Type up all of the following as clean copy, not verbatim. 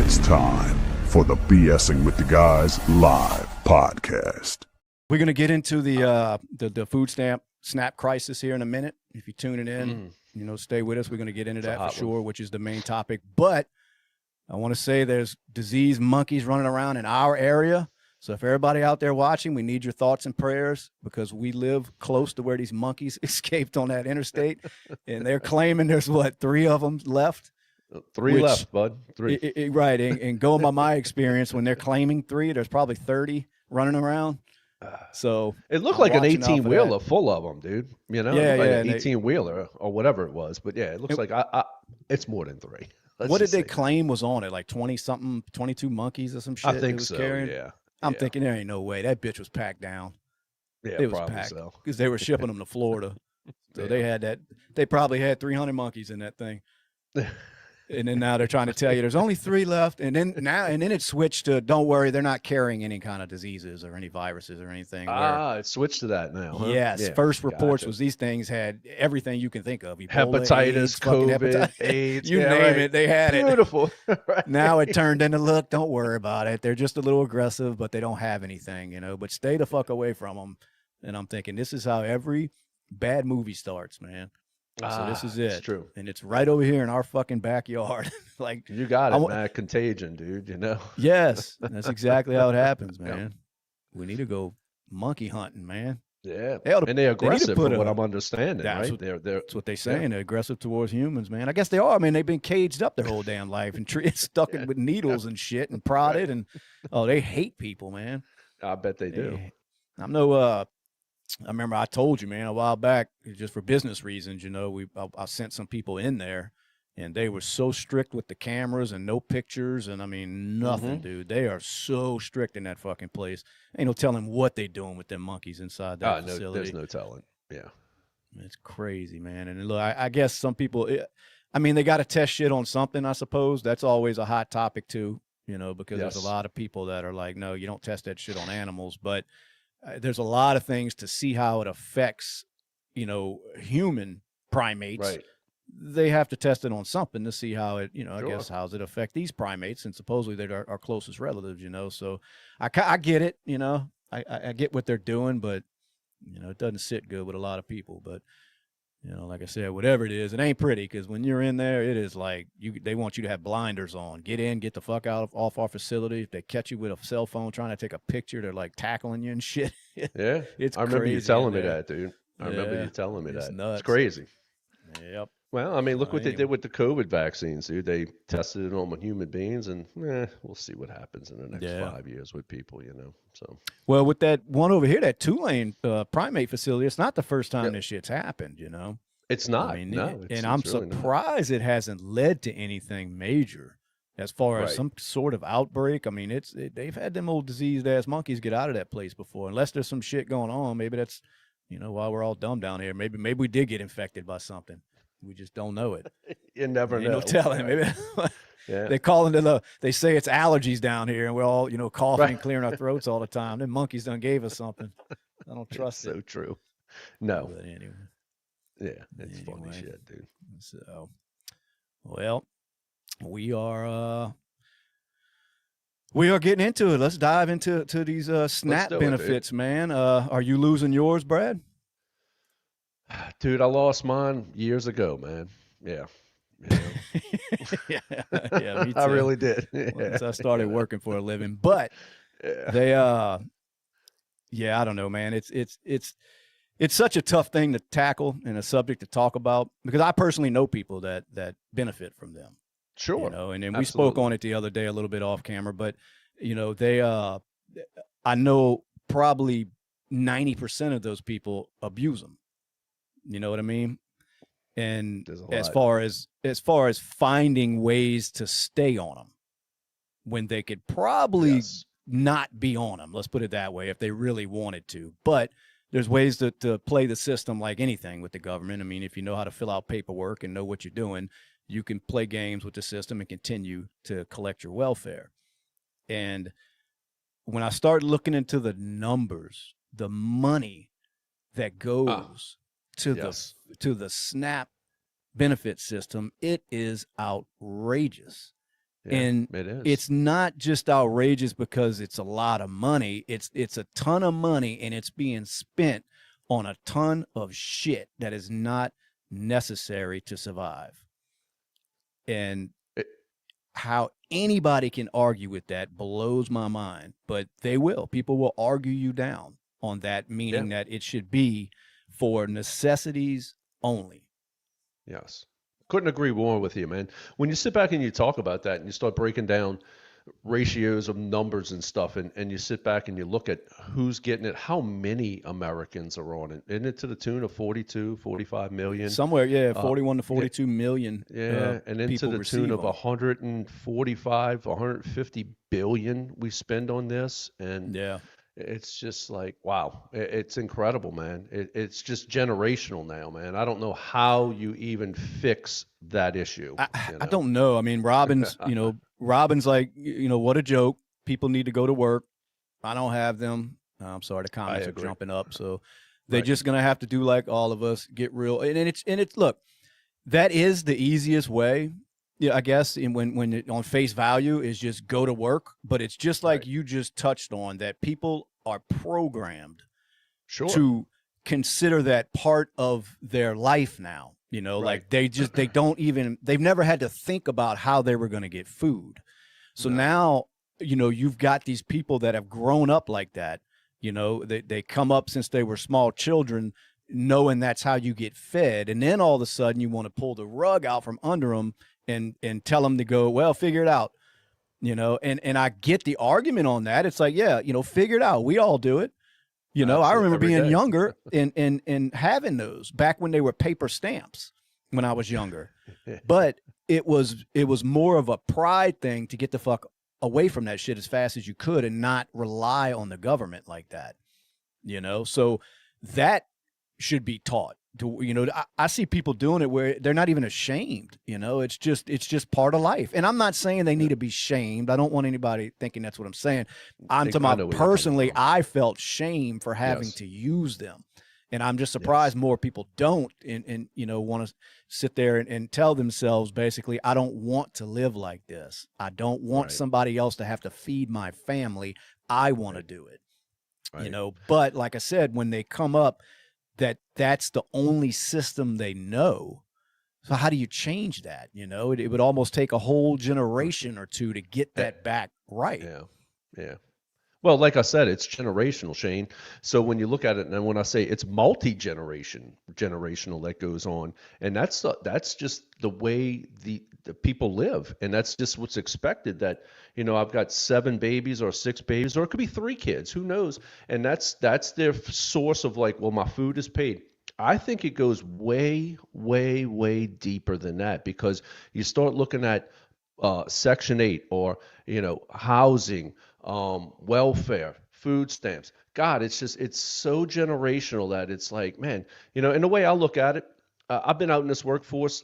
It's time for the B.S.ing with the Guys live podcast. We're going to get into the food SNAP crisis here in a minute. If you're tuning in, stay with us. We're going to get into that for sure, which is the main topic. But I want to say there's diseased monkeys running around in our area. So if everybody out there watching, we need your thoughts and prayers because we live close to where these monkeys escaped on that interstate. And they're claiming there's, 3 of them left? 3 left, bud. 3. Right. And going by my experience, when they're claiming 3, there's probably 30 running around. So it looked like an 18-wheeler full of them, dude. Like an 18-wheeler or whatever it was. But yeah, it looks like it's more than 3. What did they claim was on it? Like 20-something, 22 monkeys or some shit? I think so, carrying? yeah. I'm thinking there ain't no way. That bitch was packed down. Yeah, it was packed because they were shipping them to Florida. So they had that. They probably had 300 monkeys in that thing. And then now they're trying to tell you there's only 3 left. And then it switched to, don't worry, they're not carrying any kind of diseases or any viruses or anything. It switched to that now. Huh? Yes. Yeah, first reports was these things had everything you can think of. Ebola, hepatitis, AIDS, COVID, AIDS. You name it, they had Beautiful. it. Right. Now it turned into, look, don't worry about it. They're just a little aggressive, but they don't have anything, but stay the fuck away from them. And I'm thinking this is how every bad movie starts, man. So this is it. It's true. And it's right over here in our fucking backyard. Like you got it, man. Contagion, dude, Yes, that's exactly how it happens, man. Yep. We need to go monkey hunting, man. Yeah. And they're aggressive from what I'm understanding, right? That's what they're saying. They're aggressive towards humans, man. I guess they are. I mean, they've been caged up their whole damn life and stuck with needles and shit and prodded and they hate people, man. I bet they do. I'm I remember I told you, man, a while back, just for business reasons, I sent some people in there, and they were so strict with the cameras and no pictures, and I mean, nothing, dude. They are so strict in that fucking place. Ain't no telling what they doing with them monkeys inside that facility. There's no telling. Yeah. It's crazy, man. And look, I guess some people, they got to test shit on something, I suppose. That's always a hot topic, too, because there's a lot of people that are like, no, you don't test that shit on animals, but there's a lot of things to see how it affects, human primates. Right. They have to test it on something to see how it, I guess, how's it affect these primates, and supposedly they're our closest relatives, So I get it, I get what they're doing, but, it doesn't sit good with a lot of people. But, like I said, whatever it is, it ain't pretty because when you're in there, it is like they want you to have blinders on. Get in, get the fuck off our facility. If they catch you with a cell phone trying to take a picture, they're like tackling you and shit. Yeah, I remember you telling me that, dude. I remember you telling me that. Nuts. It's crazy. Yep. Well, I mean, look what they did with the COVID vaccines, dude. They tested it on human beings, and we'll see what happens in the next 5 years with people, So, well, with that one over here, that Tulane primate facility, it's not the first time this shit's happened, It's not. No, and I'm surprised it hasn't led to anything major as far as some sort of outbreak. I mean, they've had them old diseased ass monkeys get out of that place before, unless there's some shit going on. Maybe that's why we're all dumb down here. Maybe we did get infected by something. We just don't know it. You never know. No telling. Maybe they they say it's allergies down here, and we're all coughing and clearing our throats all the time. Them monkeys done gave us something. I don't trust it. So true. No. But anyway. Yeah, it's funny shit, dude. So, well, we are getting into it. Let's dive into these SNAP benefits, man. Are you losing yours, Brad? Dude, I lost mine years ago, man. Yeah. Yeah, me too. I really did. Once I started working for a living, but they, I don't know, man. It's such a tough thing to tackle and a subject to talk about because I personally know people that benefit from them. Sure. And then we spoke on it the other day a little bit off camera, but they, I know probably 90% of those people abuse them. You know what I mean? And as far as finding ways to stay on them when they could probably not be on them, let's put it that way, if they really wanted to. But there's ways to play the system like anything with the government. I mean, if you know how to fill out paperwork and know what you're doing, you can play games with the system and continue to collect your welfare. And when I start looking into the numbers, the money that goes to the SNAP benefit system, it is outrageous. And it is. it's not just outrageous because it's a lot of money. It's a ton of money, and it's being spent on a ton of shit that is not necessary to survive. And how anybody can argue with that blows my mind, but they will. People will argue you down on that, meaning that it should be for necessities only. Yes. Couldn't agree more with you, man. When you sit back and you talk about that and you start breaking down ratios of numbers and stuff, and you sit back and you look at who's getting it, how many Americans are on it. Isn't it to the tune of 42, 45 million? Somewhere, 41 to 42 million. And into the tune of 145, 150 billion we spend on this. And it's just like, wow, it's incredible, man. It's just generational now, man. I don't know how you even fix that issue. I don't know. I mean, Robin's, Robin's like, what a joke. People need to go to work. I don't have them. I'm sorry, the comments are jumping up. So they're just going to have to do like all of us, get real. And it's look, that is the easiest way. Yeah, I guess when it, on face value is just go to work, but it's just like you just touched on, that people are programmed to consider that part of their life now. Like they've never had to think about how they were going to get food. So now, you've got these people that have grown up like that. They come up since they were small children, knowing that's how you get fed, and then all of a sudden you want to pull the rug out from under them and tell them to go, well, figure it out, and I get the argument on that. It's like, figure it out. We all do it. I remember being younger and having those back when they were paper stamps when I was younger, but it was more of a pride thing to get the fuck away from that shit as fast as you could and not rely on the government like that, so that should be taught. I see people doing it where they're not even ashamed. It's just part of life. And I'm not saying they need to be shamed. I don't want anybody thinking that's what I'm saying. I'm talking about personally, I felt shame for having to use them. And I'm just surprised more people don't and want to sit there and tell themselves, basically, I don't want to live like this. I don't want somebody else to have to feed my family. I want to do it. But like I said, when they come up, that's the only system they know. So how do you change that? It would almost take a whole generation or two to get that back right. Yeah. Well, like I said, it's generational, Shane. So when you look at it, and when I say it's generational that goes on, and that's just the way the people live, and that's just what's expected. That I've got 7 babies or 6 babies, or it could be 3 kids, who knows? And that's their source of like, well, my food is paid. I think it goes way, way, way deeper than that, because you start looking at Section 8 or housing. Welfare, food stamps. God, it's so generational that it's like, man, in the way I look at it, I've been out in this workforce,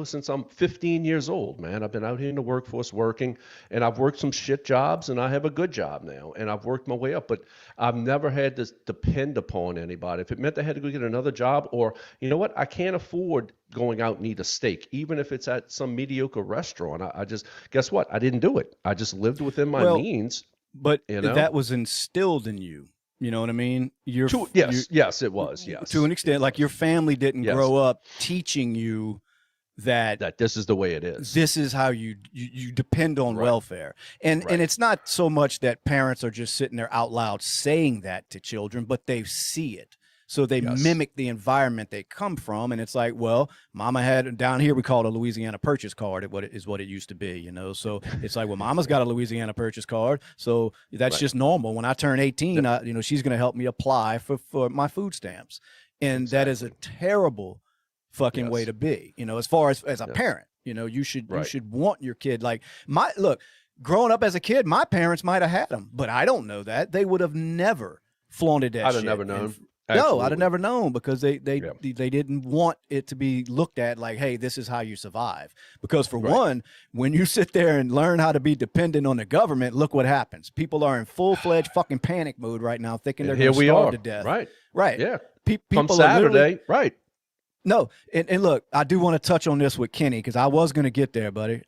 since I'm 15 years old, man. I've been out here in the workforce working, and I've worked some shit jobs, and I have a good job now, and I've worked my way up, but I've never had to depend upon anybody. If it meant I had to go get another job, or, I can't afford going out and eat a steak, even if it's at some mediocre restaurant. I just, guess what? I didn't do it. I just lived within my means. But that was instilled in you. You know what I mean? Yes, it was. Yes, to an extent, like your family didn't grow up teaching you that this is the way it is. This is how you depend on welfare, and it's not so much that parents are just sitting there out loud saying that to children, but they see it. So they mimic the environment they come from, and it's like, well, Mama had down here, we call it a Louisiana purchase card. What it used to be, So it's like, well, Mama's got a Louisiana purchase card, so that's just normal. When I turn 18, she's going to help me apply for my food stamps, and that is a terrible fucking way to be. As far as a parent, you should want your kid like growing up as a kid, my parents might have had them, but I don't know that. They would have never flaunted that. I'd have never known. No, I'd have never known, because they didn't want it to be looked at like, hey, this is how you survive. Because for one, when you sit there and learn how to be dependent on the government, look what happens. People are in full-fledged fucking panic mode right now, thinking they're going to starve to death. Right. Yeah. Come Saturday. No, and look, I do want to touch on this with Kenny because I was going to get there, buddy.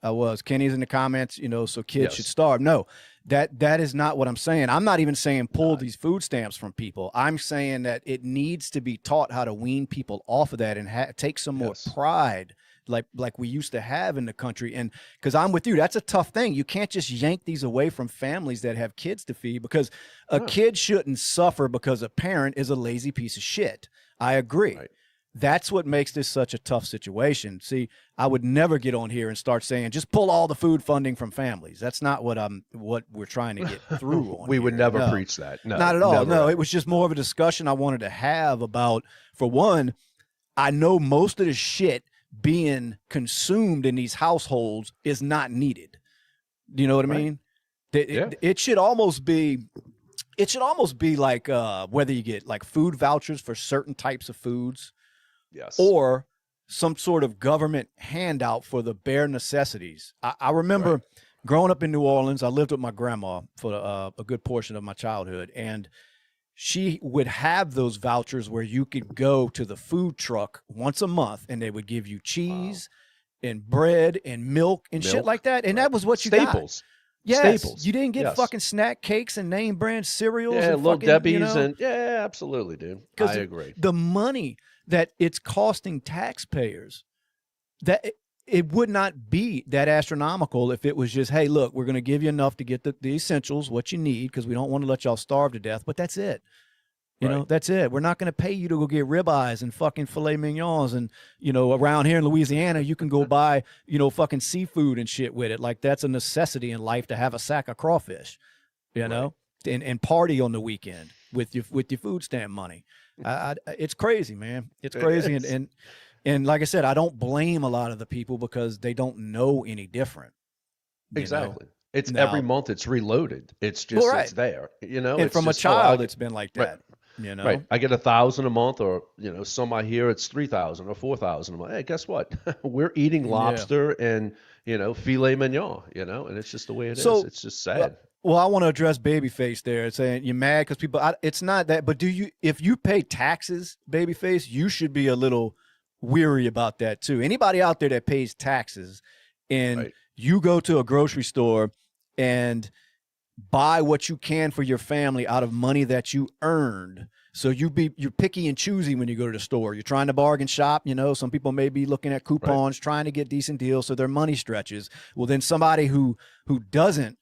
Kenny's in the comments, so kids should Yes. starve. No, that is not what I'm saying. I'm not even saying pull these food stamps from people. I'm saying that it needs to be taught how to wean people off of that and take some more pride like we used to have in the country. And because I'm with you, that's a tough thing. You can't just yank these away from families that have kids to feed, because a kid shouldn't suffer because a parent is a lazy piece of shit. I agree. Right. That's what makes this such a tough situation. See, I would never get on here and start saying just pull all the food funding from families. That's not what we're trying to get through on. We would never preach that. No, not at all. No, ever. it was just more of a discussion I wanted to have about, for one, I know most of the shit being consumed in these households is not needed. Do you know what I mean? It should almost be like whether you get like food vouchers for certain types of foods. Yes. Or some sort of government handout for the bare necessities. I remember growing up in New Orleans, I lived with my grandma for a good portion of my childhood, and she would have those vouchers where you could go to the food truck once a month and they would give you cheese and bread and milk and shit like that. And that was what you got. Yes, staples. You didn't get fucking snack cakes and name brand cereals. Yeah, and Little fucking, Debbie's and absolutely, dude. I agree. The money that it's costing taxpayers, that it would not be that astronomical if it was just, hey, look, we're going to give you enough to get the essentials, what you need, because we don't want to let y'all starve to death, but that's it. You know, that's it. We're not going to pay you to go get ribeyes and fucking filet mignons. And, around here in Louisiana, you can go buy, fucking seafood and shit with it. Like, that's a necessity in life to have a sack of crawfish, and party on the weekend with your food stamp money. It's crazy, man. It's crazy. And like I said, I don't blame a lot of the people because they don't know any different. Exactly. It's every month it's reloaded. It's just, it's there, And it's from just, a child, it's been like that. Right. I get 1,000 a month, or some I hear it's 3,000 or 4,000 a month. Hey, guess what? We're eating lobster and filet mignon. And it's just the way it is. It's just sad. Well, I want to address Babyface there, saying you're mad because people. It's not that, but if you pay taxes, Babyface, you should be a little weary about that too. Anybody out there that pays taxes and you go to a grocery store and buy what you can for your family out of money that you earned. So you're picky and choosy when you go to the store. You're trying to bargain shop. Some people may be looking at coupons, trying to get decent deals so their money stretches. Well, then somebody who doesn't,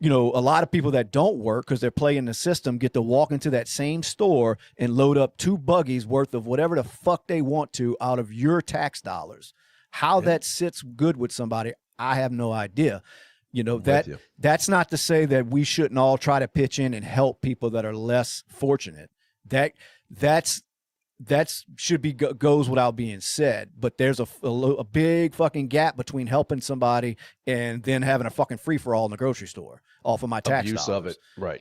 a lot of people that don't work because they're playing the system get to walk into that same store and load up 2 buggies worth of whatever the fuck they want to out of your tax dollars. How that sits good with somebody, I have no idea. That's not to say that we shouldn't all try to pitch in and help people that are less fortunate. That's should be goes without being said. But there's a big fucking gap between helping somebody and then having a fucking free for all in the grocery store off of my tax Abuse dollars. of it, right?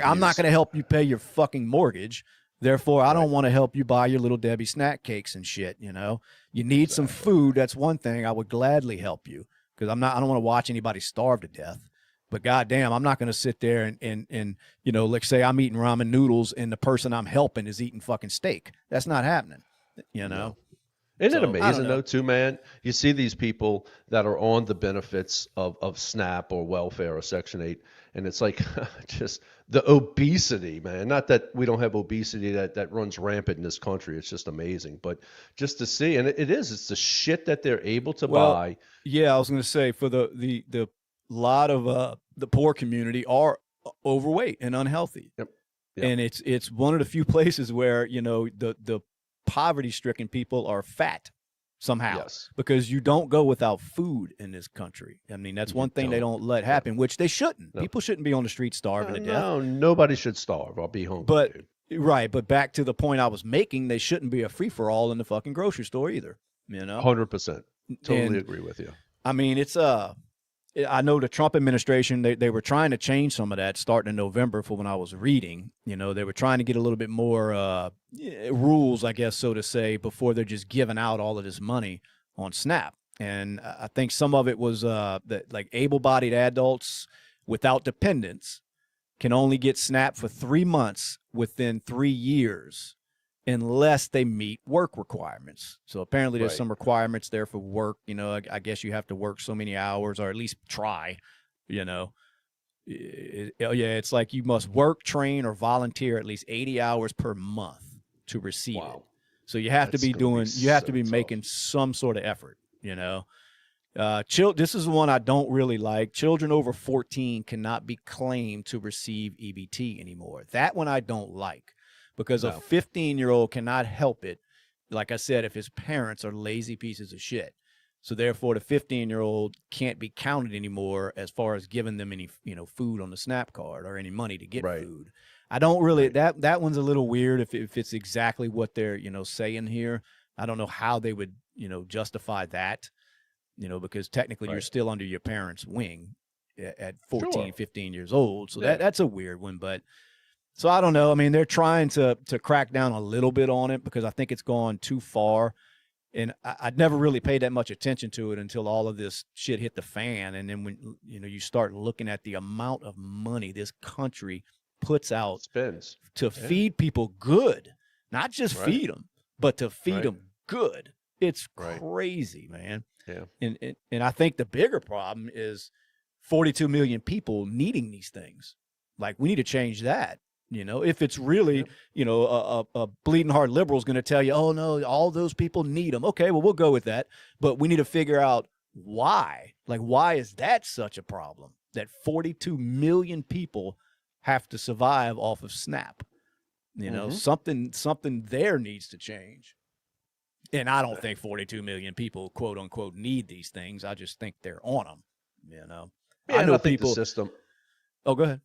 I'm not going to help you pay your fucking mortgage. Therefore, I don't want to help you buy your Little Debbie snack cakes and shit. You need some food. That's one thing I would gladly help you. Because I don't want to watch anybody starve to death. But goddamn, I'm not going to sit there and like say I'm eating ramen noodles and the person I'm helping is eating fucking steak. That's not happening. No. Isn't it amazing though, too, man? You see these people that are on the benefits of SNAP or welfare or Section 8, and it's like just the obesity, man. Not that we don't have obesity that runs rampant in this country. It's just amazing. But just to see, and it's the shit that they're able to buy. Yeah, I was going to say for the lot of the poor community are overweight and unhealthy. Yep. And it's one of the few places where, the poverty-stricken people are fat somehow because you don't go without food in this country. I mean, that's one thing they don't let happen, which they shouldn't. No. People shouldn't be on the street starving to death. No, nobody should starve or be hungry. But back to the point I was making, they shouldn't be a free-for-all in the fucking grocery store either. 100%. Totally agree with you. I mean, it's I know the Trump administration, they were trying to change some of that starting in November for when I was reading. They were trying to get a little bit more rules, I guess, so to say, before they're just giving out all of this money on SNAP. And I think some of it was that like able-bodied adults without dependents can only get SNAP for 3 months within 3 years. unless they meet work requirements. So apparently there's Right. some requirements there for work. You know, I guess you have to work so many hours, or at least try, you know. Yeah, it's like you must work, train, or volunteer at least 80 hours per month to receive it. Wow. So you have to That's be gonna be doing, you have to so be tough. making some sort of effort, you know. This is the one I don't really like. Children over 14 cannot be claimed to receive EBT anymore. That one I don't like, because a No. 15-year-old cannot help it. Like I said, if his parents are lazy pieces of shit. So therefore the 15-year-old can't be counted anymore as far as giving them any, you know, food on the SNAP card or any money to get Right. food. I don't really, Right. that one's a little weird if it's exactly what they're, you know, saying here. I don't know how they would, you know, justify that, you know, because technically you're Right. still under your parents' wing at 14, Sure. 15 years old. So Yeah. that's a weird one. But so I don't know. I mean, they're trying to crack down a little bit on it, because I think it's gone too far. And I'd never really paid that much attention to it until all of this shit hit the fan. And then when, you know, you start looking at the amount of money this country puts out Spins. to Yeah. feed people good, not just Right. feed them, but to feed Right. them good. It's Right. crazy, man. Yeah. And I think the bigger problem is 42 million people needing these things. Like, we need to change that. You know, if it's really, Yep. you know, a bleeding heart liberal is going to tell you, oh no, all those people need them. Okay, well, we'll go with that. But we need to figure out why. Like, why is that such a problem that 42 million people have to survive off of SNAP? You know, something there needs to change. And I don't think 42 million people, quote unquote, need these things. I just think they're on them. You know, Yeah, I and know I think people. the system. Oh, go ahead.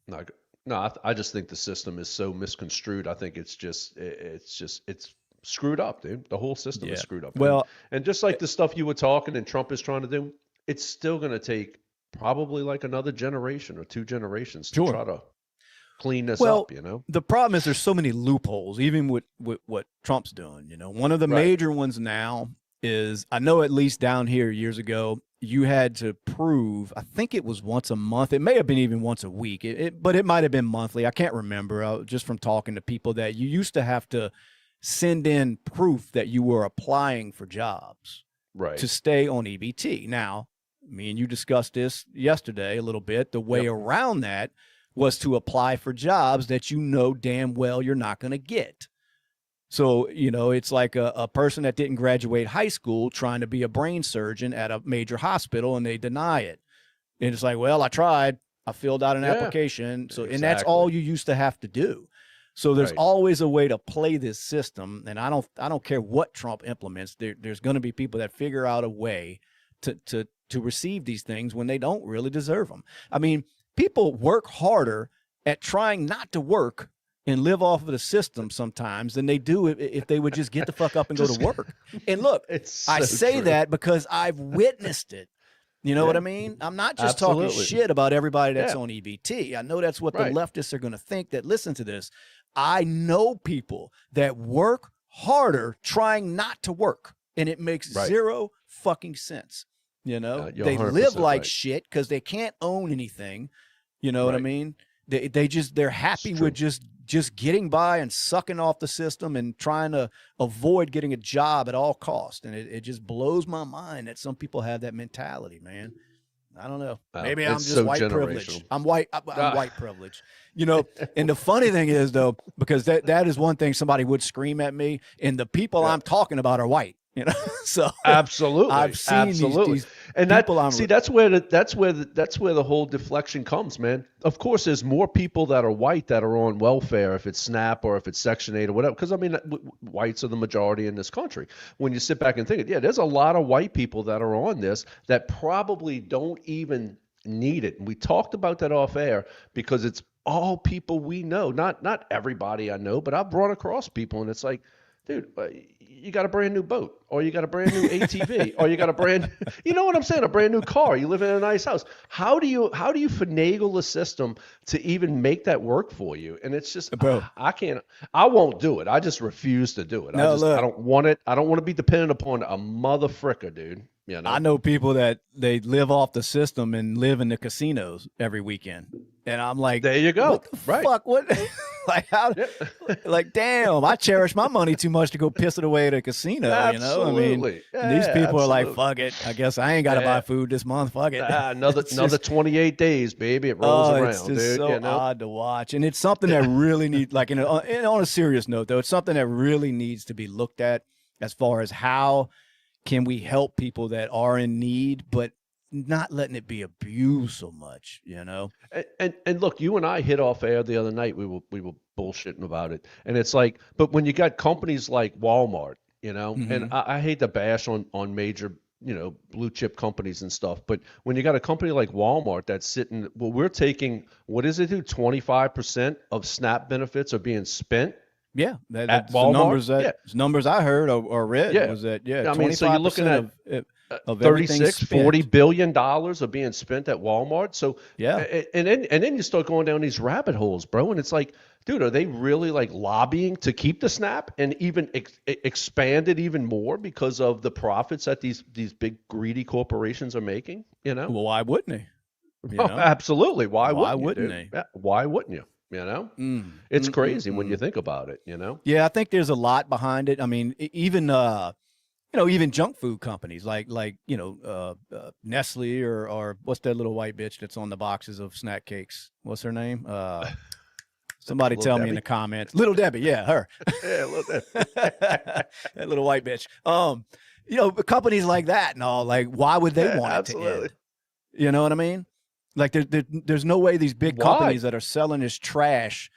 No, I just think the system is so misconstrued. I think it's screwed up, dude. The whole system is Yeah. screwed up. Well, and just like the stuff you were talking and Trump is trying to do, it's still going to take probably like another generation or 2 generations to Sure. try to clean this well, up, you know? the problem is there's so many loopholes, even with what Trump's doing. You know, one of the Right. major ones now is, I know at least down here years ago, you had to prove, I think it was once a month. It may have been even once a week, but it might have been monthly. I can't remember, just from talking to people, that you used to have to send in proof that you were applying for jobs Right. to stay on EBT. Now, me and you discussed this yesterday a little bit. The way around that was to apply for jobs that you know damn well you're not going to get. So, you know, it's like a person that didn't graduate high school trying to be a brain surgeon at a major hospital, and they deny it. And it's like, well, I tried. I filled out an Yeah. application. So, and that's all you used to have to do. So there's Right. always a way to play this system. And I don't care what Trump implements. There's going to be people that figure out a way to receive these things when they don't really deserve them. I mean, people work harder at trying not to work and live off of the system sometimes than they do if they would just get the fuck up and go to work. And look, It's I so say true. that because I've witnessed it. You know what I mean? I'm not just talking shit about everybody that's on EBT. I know that's what the leftists are going to think that listen to this. I know people that work harder trying not to work, and it makes zero fucking sense. You know, they live like shit because they can't own anything. You know what I mean? They're happy with just getting by and sucking off the system and trying to avoid getting a job at all costs. And it just blows my mind that some people have that mentality, man. I don't know. Maybe I'm just white privilege. I'm white privilege. You know, and the funny thing is, though, because that is one thing somebody would scream at me, and the people I'm talking about are white. You know, so absolutely, I've seen these and people. That's where the whole deflection comes, man. Of course, there's more people that are white that are on welfare, if it's SNAP or if it's Section 8 or whatever. Because I mean, whites are the majority in this country. When you sit back and think, there's a lot of white people that are on this that probably don't even need it. And we talked about that off air because it's all people we know, not everybody I know, but I've brought across people, and it's like, dude, you got a brand new boat, or you got a brand new ATV, or you got you know what I'm saying, a brand new car. You live in a nice house. How do you finagle the system to even make that work for you? And it's just, bro, I won't do it. I just refuse to do it. No, I don't want it. I don't want to be dependent upon a mother fricker, dude. You know? I know people that they live off the system and live in the casinos every weekend. And I'm like, there you go. What the fuck? What? Like how, Yeah. like damn, I cherish my money too much to go piss it away at a casino. You know, I mean, Absolutely. and these Yeah, people are like, absolutely. fuck it. I guess I ain't got to buy Yeah. food this month. Fuck it. Another It's another just 28 days, baby. It rolls oh, it's around, just dude. so You know? odd to watch, and it's something that really needs, like, and on a serious note, though, it's something that really needs to be looked at as far as how can we help people that are in need, but not letting it be abused so much. You know? And look, you and I hit off air the other night. We were bullshitting about it, and it's like, but when you got companies like Walmart, and Hmm. I hate to bash on major, blue chip companies and stuff, but when you got a company like Walmart that's sitting, well, we're taking, what is it, 25% of SNAP benefits are being spent Yeah, at that's the Walmart. numbers that Yeah, numbers I heard or read yeah. was that yeah, I mean, so you're looking 25% at of everything 36, 40 spent. billion dollars are being spent at Walmart. So Yeah. and then you start going down these rabbit holes, bro, and it's like, dude, are they really like lobbying to keep the SNAP and even expand it even more because of the profits that these big greedy corporations are making, Well, why wouldn't he? You Oh, know? absolutely. Why Why wouldn't you, wouldn't dude? they? Yeah, why wouldn't you? It's crazy when you Mm. think about it. Yeah, I think there's a lot behind it. I mean, even even junk food companies like Nestle or what's that little white bitch that's on the boxes of snack cakes? What's her name? Somebody Little tell me in Debbie. the comments. Little Debbie, yeah, her. Yeah, a little That little white bitch. Companies like that and all, like, why would they Yeah, want it to absolutely. end? You know what I mean? Like, there's no way these big Why? companies that are selling this trash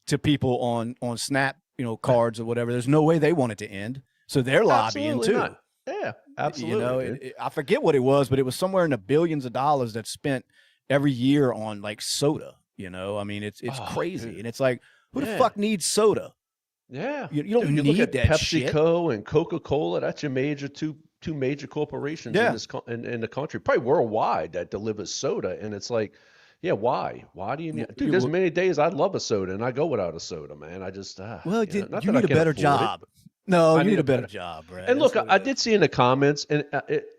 to people on Snap, cards or whatever. There's no way they want it to end. So they're lobbying Absolutely too. not. Yeah, absolutely, dude. I forget what it was, but it was somewhere in the billions of dollars that's spent every year on like soda. I mean, it's Oh, crazy, dude. and it's like, who the Yeah. fuck needs soda? Yeah. You don't Dude, you look need at that shit. PepsiCo and Coca-Cola, that's your major two major corporations in Yeah, this in the country, probably worldwide, that delivers soda. And it's like, yeah, why? Why do you need, dude, there's many days I'd love a soda and I go without a soda, man. I just well, not you that I need a can better afford it, job. but No, I you need need a a better better. job, Brad. And That's look, what I it is. did see in the comments, and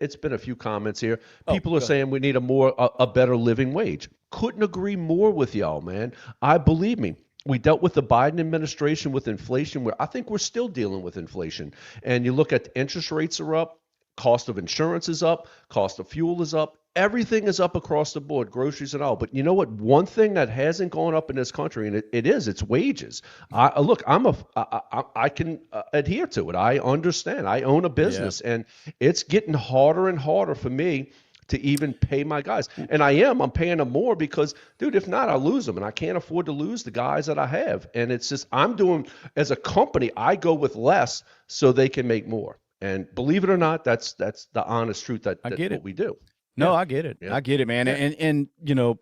it's been a few comments here. Oh, People are go ahead. saying we need a better living wage. Couldn't agree more with y'all, man. I believe me. We dealt with the Biden administration with inflation, where I think we're still dealing with inflation. And you look at the interest rates are up, cost of insurance is up, cost of fuel is up. Everything is up across the board, groceries and all. But you know what? One thing that hasn't gone up in this country, and it's wages. Look, I can adhere to it. I understand. I own a Yeah. business, and it's getting harder and harder for me to even pay my guys. And I'm paying them more because, dude, if not, I lose them, and I can't afford to lose the guys that I have. And it's just, I'm doing, as a company, I go with less so they can make more. And believe it or not, that's the honest truth I that get what it. we do. No, Yeah. I get it. Yeah. I get it, man. Yeah. And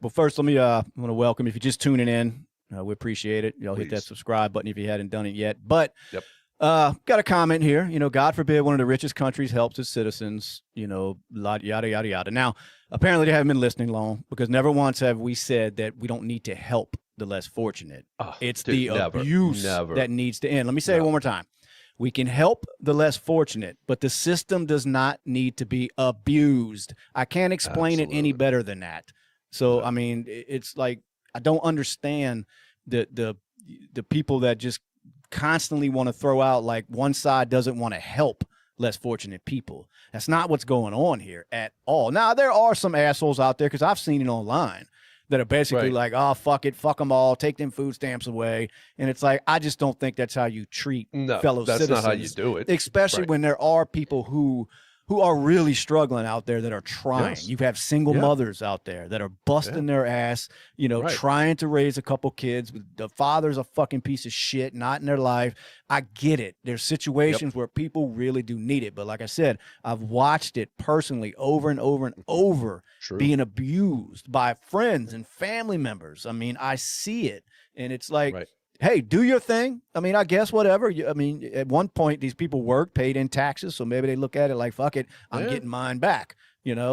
but first, let me want to welcome, if you're just tuning in, we appreciate it. Y'all hit that Please. subscribe button if you hadn't done it yet. But Yep. got a comment here. God forbid one of the richest countries helps its citizens. Yada yada yada. Now, apparently they haven't been listening long, because never once have we said that we don't need to help the less fortunate. Oh, It's dude, the never, abuse never, that needs to end. Let me say it one never. more time. We can help the less fortunate, but the system does not need to be abused. I can't explain it any Absolutely. better than that. So, I No. mean, it's like, I don't understand the people that just constantly want to throw out like one side doesn't want to help less fortunate people. That's not what's going on here at all. Now, there are some assholes out there, because I've seen it online, that are basically Right. like, oh, fuck it, fuck them all, take them food stamps away. And it's like, I just don't think that's how you treat No, fellow that's not how you citizens, do it. especially Right. when there are people who are really struggling out there that are trying. Yes. You have single Yeah. mothers out there that are busting their ass, Right. trying to raise a couple kids. The father's a fucking piece of shit, not in their life. I get it. There's situations where people really do need it. But like I said, I've watched it personally over and over and over, True. being abused by friends and family members. I mean, I see it. And it's like, Right. hey, do your thing. I mean, I guess whatever. I mean, at one point, these people worked, paid in taxes, so maybe they look at it like, fuck it, I'm Yeah. getting mine back,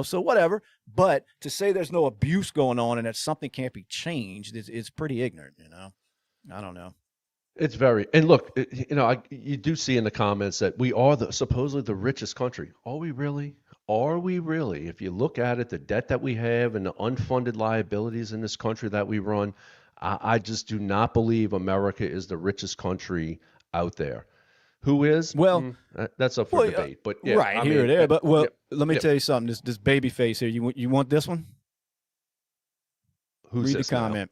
so whatever. But to say there's no abuse going on and that something can't be changed is pretty ignorant, I don't know. It's very, and look, you do see in the comments that we are supposedly the richest country. Are we really? are we really? If you look at it, the debt that we have and the unfunded liabilities in this country that we run, I just do not believe America is the richest country out there. Who is? Well, That's up for well, debate. But yeah, right I here or mean, there. But well, yep, let me yep. tell you something. This baby face here. You want this one? Who's Read the this now? comment.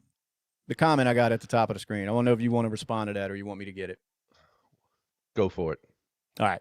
The comment I got at the top of the screen. I want to know if you want to respond to that or you want me to get it. Go for it. All right.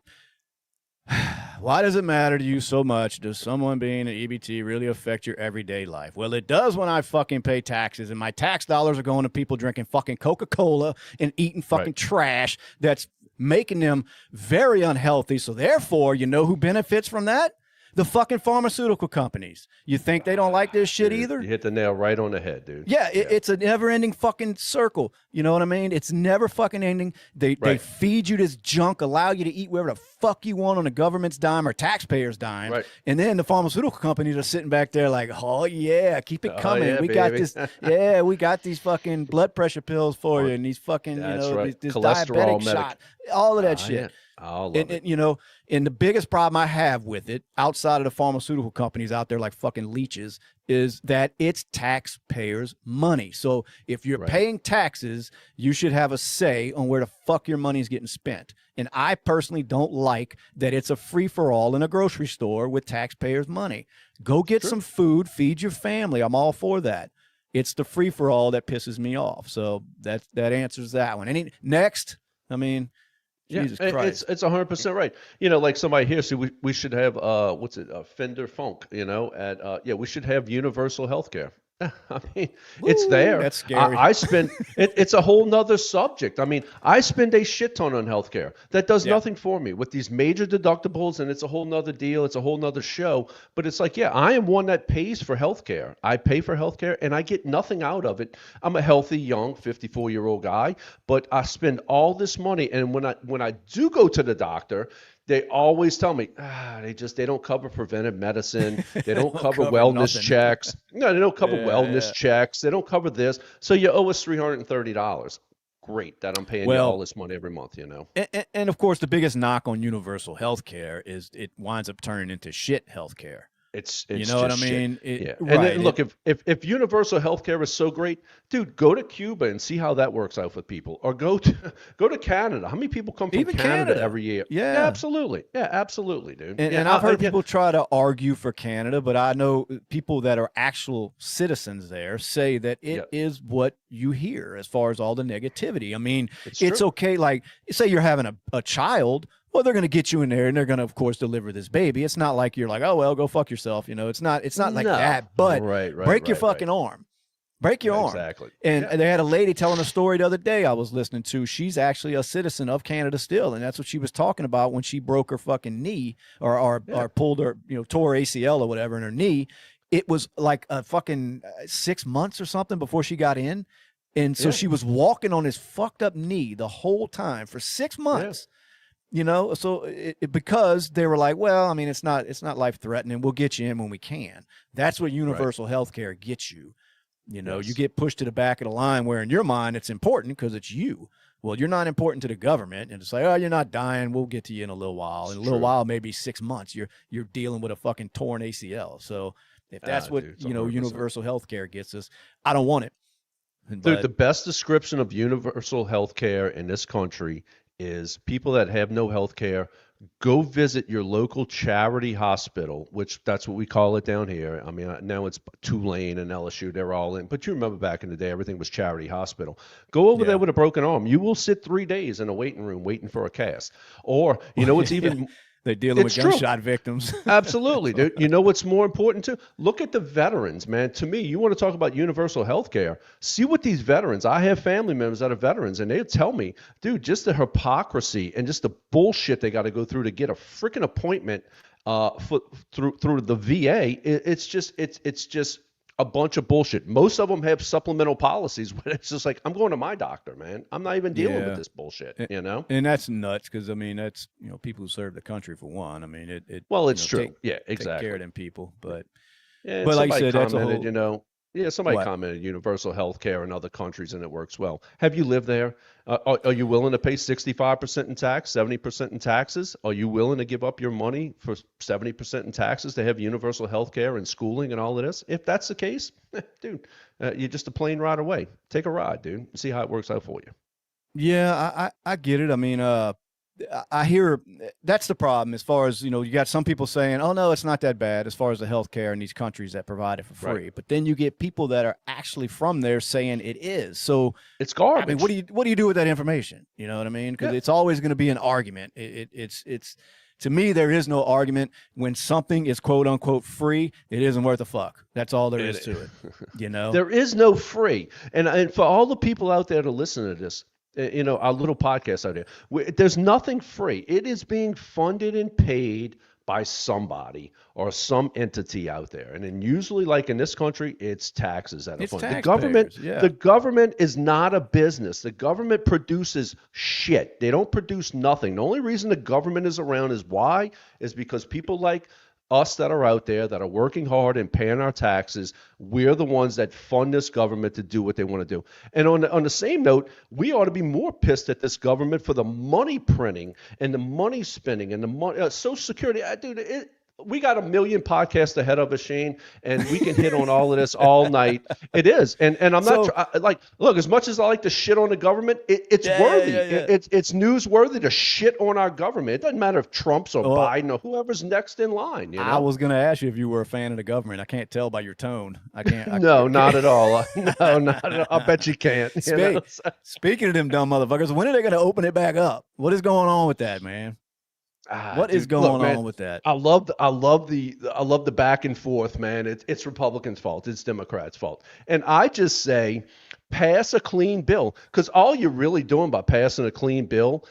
Why does it matter to you so much? Does someone being an EBT really affect your everyday life? Well, it does when I fucking pay taxes, and my tax dollars are going to people drinking fucking Coca-Cola and eating fucking trash that's making them very unhealthy. So therefore, you know who benefits from that? The fucking pharmaceutical companies. You think they don't like this shit Dude, either? You hit the nail right on the head, dude. Yeah, it's a never-ending fucking circle. You know what I mean? It's never fucking ending. They feed you this junk, allow you to eat wherever the fuck you want on the government's dime or taxpayers' dime. Right. And then the pharmaceutical companies are sitting back there like, oh, yeah, keep it coming. yeah, we baby. got this. Yeah, we got these fucking blood pressure pills for you and these fucking, That's right. this Cholesterol diabetic shot. All of that shit. Yeah. I love it. And, you know, and the biggest problem I have with it, outside of the pharmaceutical companies out there like fucking leeches, is that it's taxpayers' money. So if you're paying taxes, you should have a say on where the fuck your money is getting spent. And I personally don't like that it's a free-for-all in a grocery store with taxpayers' money. Go get some food, feed your family. I'm all for that. It's the free-for-all that pisses me off. So that answers that one. Next, I mean... Jesus Christ. It's 100% right. You know, like somebody here said, we should have Fender Funk. You know, we should have universal health care. I mean, it's there. That's scary. I spend it's a whole nother subject. I mean, I spend a shit ton on healthcare. That does nothing for me with these major deductibles, and it's a whole nother deal. It's a whole nother show. But it's like, I am one that pays for healthcare. I pay for healthcare, and I get nothing out of it. I'm a healthy, young, 54-year-old guy, but I spend all this money, and when I do go to the doctor, they always tell me, they don't cover preventive medicine. They don't cover wellness checks. No, they don't cover wellness checks. They don't cover this. So you owe us $330. Great that I'm paying you all this money every month, you know. And of course, the biggest knock on universal health care is it winds up turning into shit health care. It's you know what I mean? And then, look, if universal health care is so great, dude, go to Cuba and see how that works out for people, or go to Canada. How many people come from Canada every year? Yeah, absolutely. Yeah, absolutely, dude. And I've heard people try to argue for Canada, but I know people that are actual citizens there say that it is what you hear as far as all the negativity. I mean, it's okay. Like, say you're having a child. Well, they're going to get you in there, and they're going to, of course, deliver this baby. It's not like you're like, oh well, go fuck yourself. You know, it's not like that. But break your fucking arm, break your arm. Exactly. And they had a lady telling a story the other day I was listening to. She's actually a citizen of Canada still, and that's what she was talking about when she broke her fucking knee or pulled her, tore ACL or whatever in her knee. It was like a fucking 6 months or something before she got in, and so she was walking on this fucked up knee the whole time for 6 months. So because they were like, well, I mean, it's not life threatening. We'll get you in when we can. That's what universal health care gets you. You get pushed to the back of the line where in your mind it's important because it's you. Well, you're not important to the government, and it's like, oh, you're not dying. We'll get to you in a little while. In a little while, maybe 6 months. You're dealing with a fucking torn ACL. So if that's what universal health care gets us, I don't want it. Dude, the best description of universal health care in this country is people that have no health care, go visit your local charity hospital, which that's what we call it down here. I mean, now it's Tulane and LSU, they're all in. But you remember back in the day, everything was charity hospital. Go over there with a broken arm. You will sit 3 days in a waiting room waiting for a cast. Or, it's even... They're dealing with gunshot victims. Absolutely, dude. You know what's more important too? Look at the veterans, man. To me, you want to talk about universal health care. See what these veterans, I have family members that are veterans, and they tell me, dude, just the hypocrisy and just the bullshit they got to go through to get a freaking appointment through the VA. It's just a bunch of bullshit. Most of them have supplemental policies where it's just like, I'm going to my doctor, man. I'm not even dealing with this bullshit, And that's nuts because, I mean, that's, people who serve the country for one. I mean, it's true. Exactly. Take care of them people. But but like you said, that's a whole... Yeah, somebody What? commented universal health care in other countries and it works well. Have you lived there? Are you willing to pay 65% in tax, 70% in taxes? Are you willing to give up your money for 70% in taxes to have universal health care and schooling and all of this? If that's the case, dude, you're just a plane ride away. Take a ride, dude, and see how it works out for you. Yeah, I get it. I mean, I hear that's the problem as far as, you got some people saying, oh, no, it's not that bad as far as the healthcare in these countries that provide it for free. Right. But then you get people that are actually from there saying it is. So, It's I mean, garbage. what do you do with that information? You know what I mean? Because Yeah. it's always going to be an argument. It's to me, there is no argument when something is quote unquote free. It isn't worth a fuck. That's all there is to it. You know? There is no free. And for all the people out there to listen to this, our little podcast out there, there's nothing free. It is being funded and paid by somebody or some entity out there. And then usually, like in this country, it's taxes that are It's funded. taxpayers. Yeah. The government is not a business. The government produces shit. They don't produce nothing. The only reason the government is around is why? Is because people like us that are out there that are working hard and paying our taxes, we're the ones that fund this government to do what they want to do. And on the same note, we ought to be more pissed at this government for the money printing and the money spending and the money, Social Security. Dude, we got a million podcasts ahead of us, Shane, and we can hit on all of this all night. It is, and I'm So- not look. As much as I like to shit on the government, it's worthy. Yeah. It's newsworthy to shit on our government. It doesn't matter if Trump's or Well, Biden or whoever's next in line. I was going to ask you if you were a fan of the government. I can't tell by your tone. I can't. No, not at all. No, not at all. I bet you can't. You know? Speaking of them dumb motherfuckers, when are they going to open it back up? What is going on with that, man? What is going on with that? I love the back and forth, man. It's Republicans' fault. It's Democrats' fault. And I just say, pass a clean bill, because all you're really doing by passing a clean bill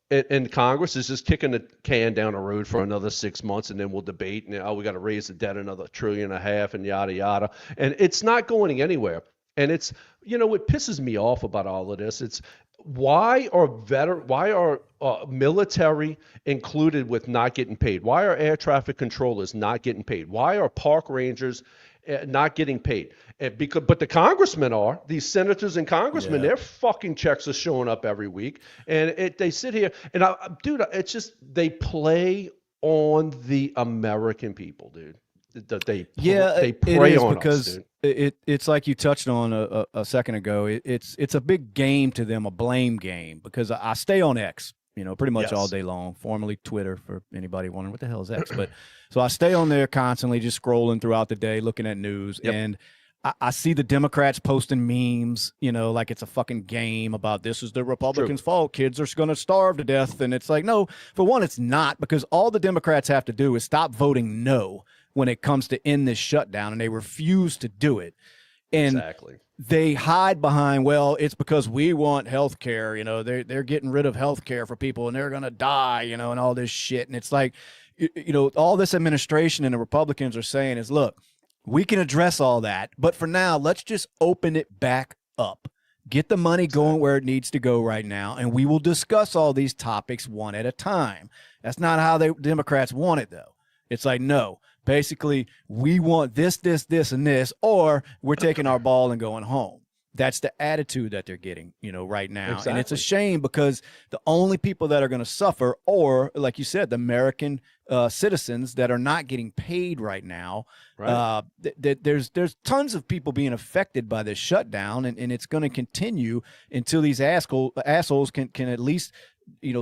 in Congress is just kicking the can down the road for another 6 months, and then we'll debate. And we got to raise the debt another $1.5 trillion, and yada yada. And it's not going anywhere. And it's what pisses me off about all of this. It's why are military included with not getting paid? Why are air traffic controllers not getting paid? Why are park rangers not getting paid? But the congressmen are. These senators and congressmen, Yeah. their fucking checks are showing up every week, and they sit here and dude, it's just they play on the American people, dude. They prey it is on because us, dude. It's like you touched on a second ago. It's a big game to them, a blame game, because I stay on X, pretty much all Yes. day long, formerly Twitter for anybody wondering what the hell is X. But so I stay on there constantly, just scrolling throughout the day, looking at news, Yep. and I see the Democrats posting memes, like it's a fucking game about this is the Republicans' fault. Kids are going to starve to death. And it's like, no, for one, it's not, because all the Democrats have to do is stop voting no when it comes to end this shutdown, and they refuse to do it. And Exactly. they hide behind, well, it's because we want health care. They're getting rid of health care for people and they're going to die, and all this shit. And it's like, all this administration and the Republicans are saying is, look, we can address all that, but for now, let's just open it back up. Get the money going where it needs to go right now, and we will discuss all these topics one at a time. That's not how the Democrats want it, though. It's like, no, basically, we want this, and this, or we're taking our ball and going home. That's the attitude that they're getting, right now. Exactly. And it's a shame, because the only people that are going to suffer, or like you said, the American citizens that are not getting paid right now. Right. There's tons of people being affected by this shutdown, and it's going to continue until these assholes can at least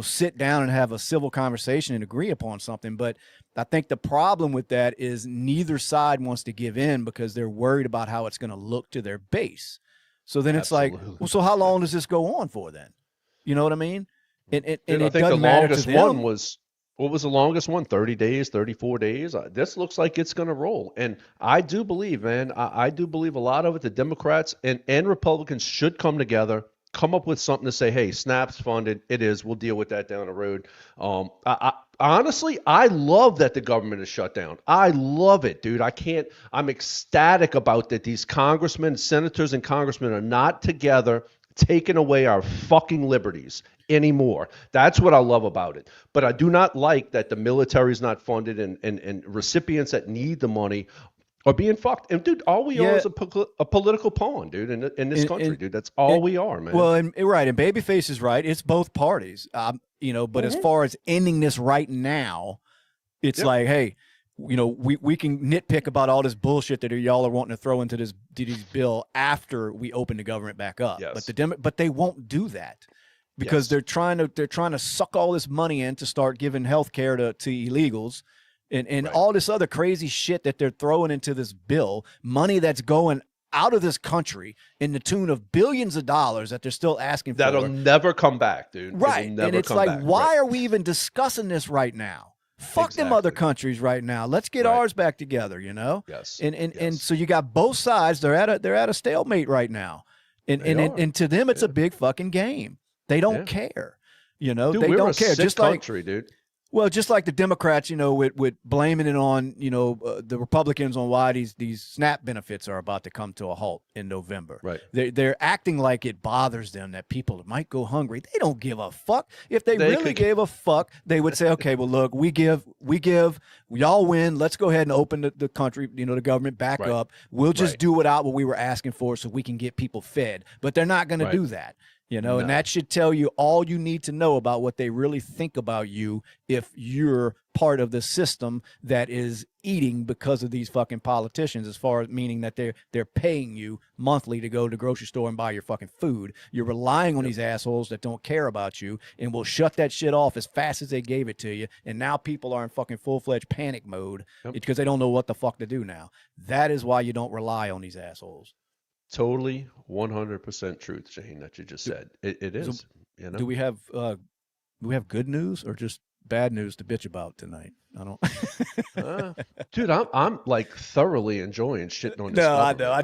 sit down and have a civil conversation and agree upon something. But I think the problem with that is neither side wants to give in, because they're worried about how it's going to look to their base. So then it's Absolutely. like, well, so how long does this go on for then? You know what I mean? And I it think the doesn't matter longest to them. one was, what was the longest one? 30 days, 34 days. This looks like it's going to roll. And I do believe, man, I do believe a lot of it, the Democrats and Republicans should come together, come up with something to say, hey, SNAP's funded. It is. We'll deal with that down the road. Honestly, I love that the government is shut down. I love it, dude. I'm ecstatic about that. These congressmen, senators, and congressmen are not together taking away our fucking liberties anymore. That's what I love about it. But I do not like that the military is not funded, and recipients that need the money or being fucked. And dude, all we are Yeah. is a political pawn, dude, in this country, dude. That's all we are, man. Well, and right, and Babyface is right. It's both parties, you know. But as far as ending this right now, it's like, hey, you know, we can nitpick about all this bullshit that y'all are wanting to throw into this bill after we open the government back up. Yes. But they won't do that because they're trying to suck all this money in to start giving health care to illegals. And all this other crazy shit that they're throwing into this bill, money that's going out of this country in the tune of billions of dollars that they're still asking for. That'll never come back, dude. Right. And it's like, why are we even discussing this right now? Fuck them other countries right now. Let's get ours back together, you know? Yes. And so you got both sides. They're at a stalemate right now. And to them, it's a big fucking game. They don't care. You know, dude, they don't care. Sick just country, dude. Well, just like the Democrats, you know, with blaming it on, you know, the Republicans on why these SNAP benefits are about to come to a halt in November. Right. They're acting like it bothers them that people might go hungry. They don't give a fuck. If they really gave a fuck, they would say, okay, well, look, we give, y'all win. Let's go ahead and open the country, you know, the government back up. We'll just do without what we were asking for so we can get people fed. But they're not going to do that. You know, and that should tell you all you need to know about what they really think about you if you're part of the system that is eating because of these fucking politicians, as far as meaning that they're paying you monthly to go to the grocery store and buy your fucking food. You're relying on these assholes that don't care about you and will shut that shit off as fast as they gave it to you. And now people are in fucking full-fledged panic mode because they don't know what the fuck to do now. That is why you don't rely on these assholes. Totally 100% truth, Shane, that you just said. It is. So, you know? Do we have good news or just bad news to bitch about tonight? I don't. Dude, I'm like thoroughly enjoying shitting on this. No, I know. I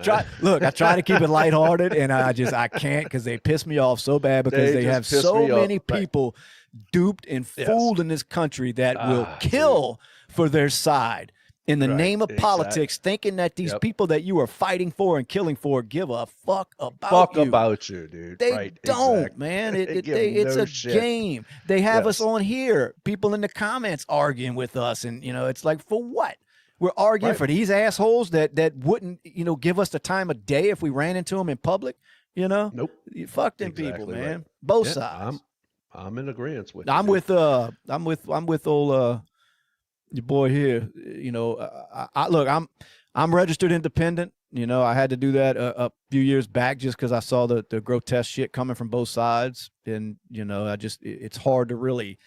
try to keep it lighthearted, and I can't because they piss me off so bad because they have so many people duped and fooled in this country that will kill for their side. In the name of politics, thinking that these people that you are fighting for and killing for give a fuck about you. Dude. They don't, man. It's a game. They have us on here, people in the comments arguing with us, and you know, it's like, for what? We're arguing for these assholes that wouldn't, you know, give us the time of day if we ran into them in public. You know, nope. Fuck them people, man. Both sides. I'm in agreement with you. I'm with old. Your boy here, you know, look, I'm registered independent. You know, I had to do that a few years back just because I saw the grotesque shit coming from both sides. And, you know, it's hard to really,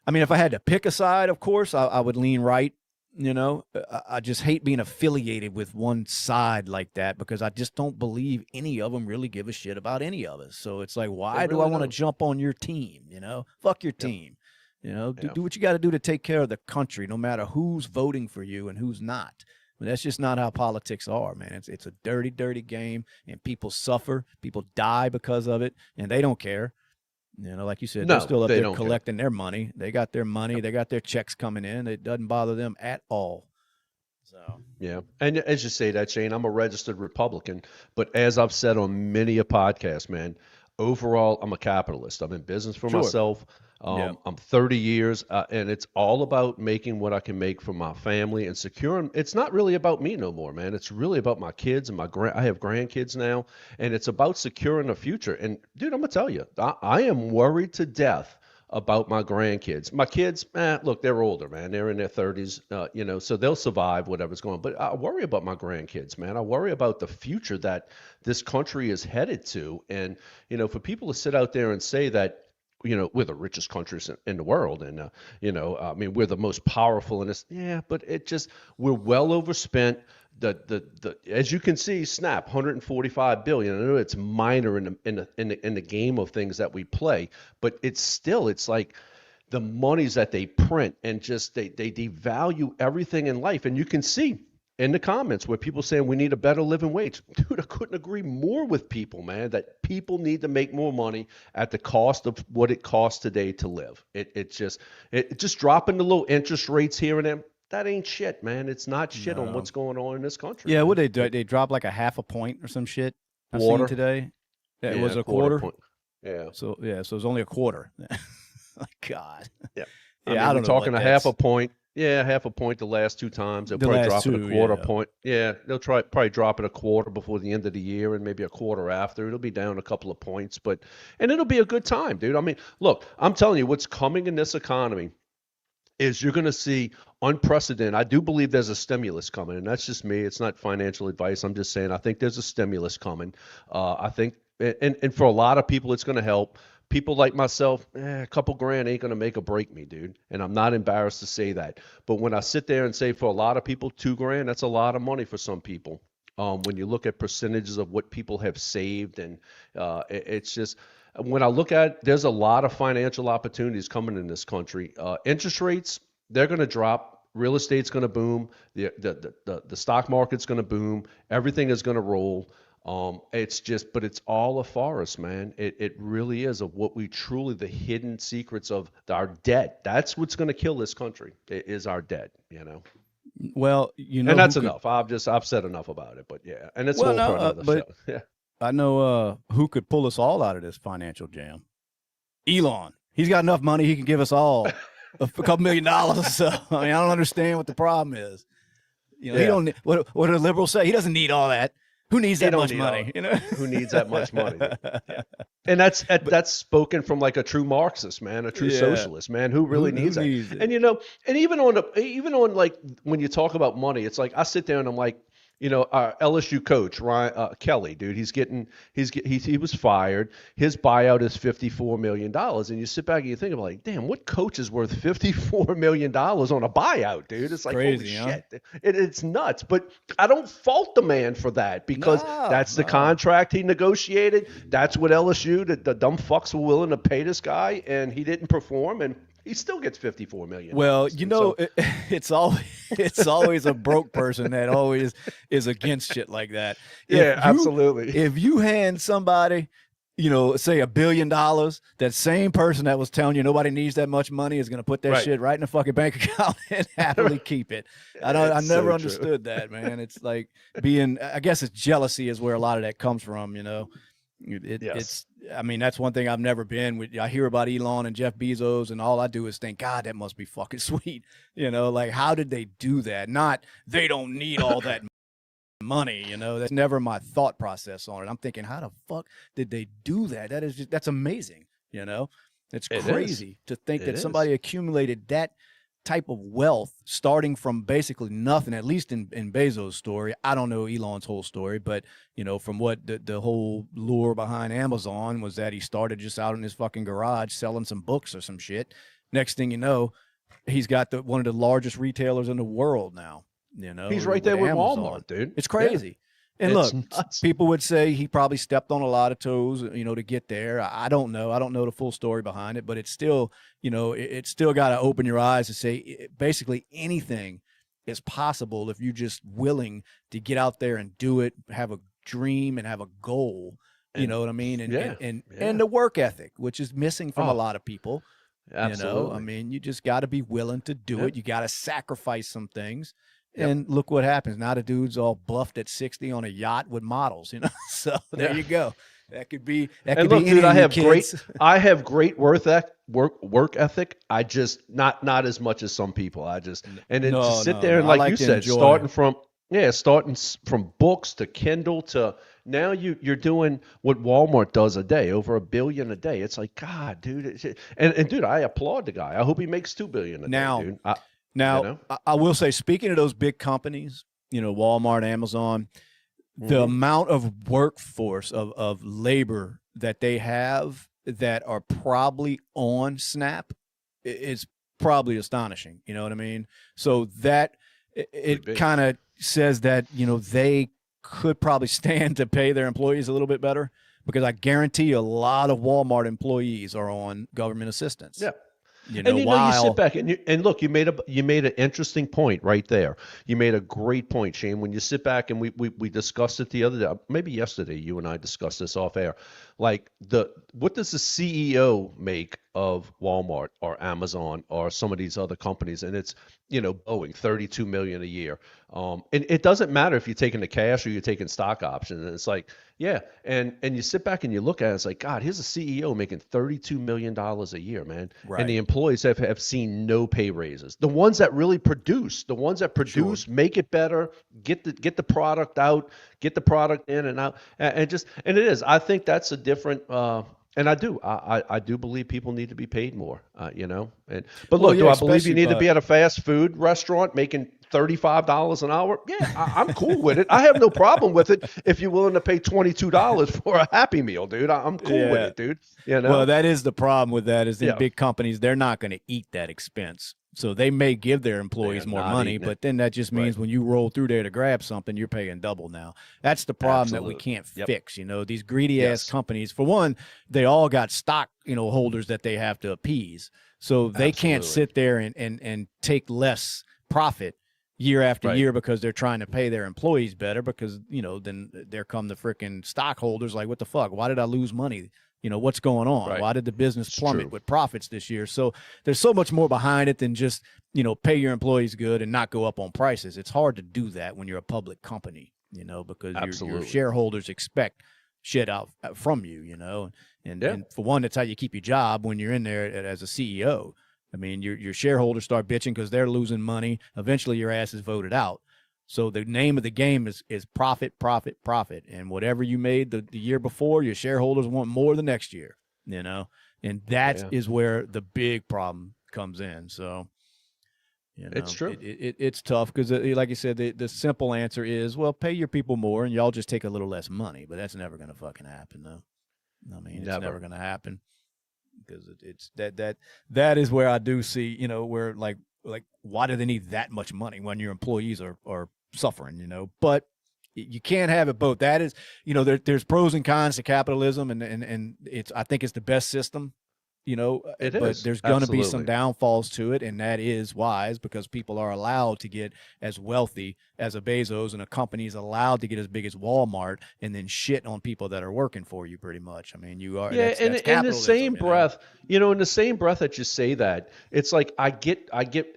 I mean, if I had to pick a side, of course, I would lean right. You know, I just hate being affiliated with one side like that because I just don't believe any of them really give a shit about any of us. So it's like, why do I want to jump on your team? You know, fuck your team. You know, do what you got to do to take care of the country, no matter who's voting for you and who's not. But that's just not how politics are, man. It's a dirty, dirty game, and people suffer. People die because of it, and they don't care. You know, like you said, they're still up there collecting their money. They got their money. They got their checks coming in. It doesn't bother them at all. So yeah, and as you say that, Shane, I'm a registered Republican, but as I've said on many a podcast, man, overall, I'm a capitalist. I'm in business for myself. I'm 30 years, and it's all about making what I can make for my family and securing. It's not really about me no more, man. It's really about my kids and I have grandkids now, and it's about securing a future. And dude, I'm gonna tell you, I am worried to death about my grandkids. My kids, look, they're older, man. They're in their 30s, you know, so they'll survive whatever's going on. But I worry about my grandkids, man. I worry about the future that this country is headed to. And, you know, for people to sit out there and say that, you know, we're the richest countries in the world. And, you know, I mean, we're the most powerful in this. Yeah, but we're well overspent. As you can see, SNAP, 145 billion. I know it's minor in the game of things that we play, but it's like the monies that they print and just they devalue everything in life. And you can see in the comments where people saying we need a better living wage. Dude, I couldn't agree more with people, man, that people need to make more money at the cost of what it costs today to live. It just dropping the low interest rates here and there. That ain't shit, man. It's not shit on what's going on in this country. Yeah, what they do? They drop like a half a point or some shit. I've seen today. Yeah, it was a quarter. Point. Yeah. So it was only a quarter. God. Yeah. Yeah, I don't know. Talking a half a point. Yeah, half a point the last two times. They'll The probably last drop it a two, quarter yeah. point. Yeah, they'll probably drop it a quarter before the end of the year and maybe a quarter after. It'll be down a couple of points, and it'll be a good time, dude. I mean, look, I'm telling you, what's coming in this economy is you're going to see unprecedented. I do believe there's a stimulus coming, and that's just me. It's not financial advice. I'm just saying I think there's a stimulus coming. I think, and for a lot of people, it's going to help. People like myself, a couple grand ain't going to make or break me, dude. And I'm not embarrassed to say that. But when I sit there and say for a lot of people, 2 grand, that's a lot of money for some people. When you look at percentages of what people have saved, and it's just when I look at, there's a lot of financial opportunities coming in this country. Interest rates, they're going to drop. Real estate's going to boom. The stock market's going to boom. Everything is going to roll. It's just, but it's all a forest, man. It really is of what we truly, the hidden secrets of our debt. That's what's going to kill this country, is our debt, you know. Well, you know And who that's could. enough. I've said enough about it, but yeah, and it's Well, whole no, for another but show. Yeah. I know who could pull us all out of this financial jam. Elon. He's got enough money he can give us all a couple $1,000,000. So I mean, I don't understand what the problem is. You know, he Yeah. don't. What do the liberals say? He doesn't need all that. Who needs He that don't much need money? You know, who needs that much money? Yeah. And that's spoken from like a true Marxist, man, a true yeah. socialist, man, who really Who needs that. needs it? And you know, and even on like when you talk about money, it's like I sit there and I'm like, you know, our LSU coach Ryan Kelly, dude, he was fired. His buyout is $54 million, and you sit back and you think about like, damn, what coach is worth $54 million on a buyout, dude? It's like holy Crazy, huh? shit, it's nuts. But I don't fault the man for that because No, that's the no. contract he negotiated. That's what LSU, the dumb fucks were willing to pay this guy, and he didn't perform, and he still gets Well, $54 million, you dude. know, So it's always a broke person that always is against shit like that. If yeah, you absolutely. if you hand somebody, you know, say $1 billion, that same person that was telling you nobody needs that much money is going to put that Right. shit right in the fucking bank account and happily keep it. I It's never so true. understood that, man. It's like I guess it's jealousy is where a lot of that comes from, you know. Yes. It's I mean that's one thing I've never been. I hear about Elon and Jeff Bezos, and all I do is think, God, that must be fucking sweet. You know, like how did they do that? Not they don't need all that money. You know, that's never my thought process on it. I'm thinking, how the fuck did they do that? That's amazing. You know, it's It is. crazy to think It that is. somebody accumulated that type of wealth starting from basically nothing, at least in Bezos' story. I don't know Elon's whole story, but you know, from what the whole lure behind Amazon was that he started just out in his fucking garage selling some books or some shit. Next thing you know, he's got one of the largest retailers in the world now, you know, He's right with there with Amazon. Walmart, dude. It's Yeah. crazy. And It's look, nuts. people would say he probably stepped on a lot of toes, you know, to get there. I don't know. I don't know the full story behind it, but it's still, you know, it's still got to open your eyes to say basically anything is possible if you're just willing to get out there and do it, have a dream and have a goal. You And know what I mean? And yeah. and Yeah. the work ethic, which is missing from a Oh, lot of people. You know, I absolutely. mean, you just got to be willing to do Yep. it. You got to sacrifice some things. Yep. And look what happens. Now the dude's all buffed at 60 on a yacht with models, you know. So there Yeah. you go. That could be And look, any dude, of you kids. I have great work ethic. I just not as much as some people. I just and then to No, sit no, there no. and I like you like to said, enjoy. starting from books to Kindle to now you're doing what Walmart does a day, over $1 billion a day. It's like God, dude. And dude, I applaud the guy. I hope he makes $2 billion a day, Now, dude. You now know. I will say, speaking of those big companies, you know, Walmart, Amazon, the Hmm. amount of workforce of labor that they have that are probably on Snap is probably astonishing. You know what I mean? So that Could it be. kind of says that, you know, they could probably stand to pay their employees a little bit better, because I guarantee a lot of Walmart employees are on government assistance. Yeah. You And know, you sit while back and look, you made an interesting point right there. You made a great point, Shane. When you sit back and we discussed it the other day, maybe yesterday, you and I discussed this off air. Like what does the CEO make of Walmart or Amazon or some of these other companies, and it's, Boeing, 32 million a year. And it doesn't matter if you're taking the cash or you're taking stock options. And it's like, yeah. And you sit back and you look at it, it's like, God, here's a CEO making $32 million a year, man. Right. And the employees have seen no pay raises. The ones that really produce, Sure. make it better, get the product out, get the product in and out. And it is. I think that's a different, and I do believe people need to be paid more, but Well, look, yeah, do I believe you especially, need to but be at a fast food restaurant making $35 an hour? Yeah, I'm cool with it. I have no problem with it if you're willing to pay $22 for a Happy Meal, dude. I'm cool with yeah. it, dude. Well, that is the problem with that is in Yeah, big companies, they're not going to eat that expense. So they may give their they're employees more not money, eating it. but then that just Right. means when you roll through there to grab something, you're paying double now. That's the problem that we Absolutely. can't Yep. fix. These greedy ass Yes. companies, for one, they all got stock, holders that they have to appease. So they can't Absolutely. sit there and take less profit year after Right. year because they're trying to pay their employees better because, then there come the freaking stockholders like, what the fuck? Why did I lose money? What's going on? Right. Why did the business It's plummet true. with profits this year? So there's so much more behind it than just, pay your employees good and not go up on prices. It's hard to do that when you're a public company, because your Absolutely. shareholders expect shit out from you, and, Yeah. and for one, that's how you keep your job when you're in there as a CEO. I mean, your shareholders start bitching because they're losing money. Eventually your ass is voted out. So the name of the game is profit, profit, profit. And whatever you made the year before, your shareholders want more the next year, and that is Yeah. where the big problem comes in. So, It's true. it's tough because, like you said, the simple answer is, well, pay your people more and y'all just take a little less money. But that's never going to fucking happen, though. I mean, it's never going to happen because it's that is where I do see, where like why do they need that much money when your employees are suffering, but you can't have it both. That is, there's pros and cons to capitalism, and I think it's the best system, It but is. there's going to be some Absolutely. downfalls to it, and that is wise because people are allowed to get as wealthy as a Bezos, and a company is allowed to get as big as Walmart, and then shit on people that are working for you. Pretty much, I mean, you are. Yeah, and That's in the capitalism, same breath, in the same breath that you say that, it's like I get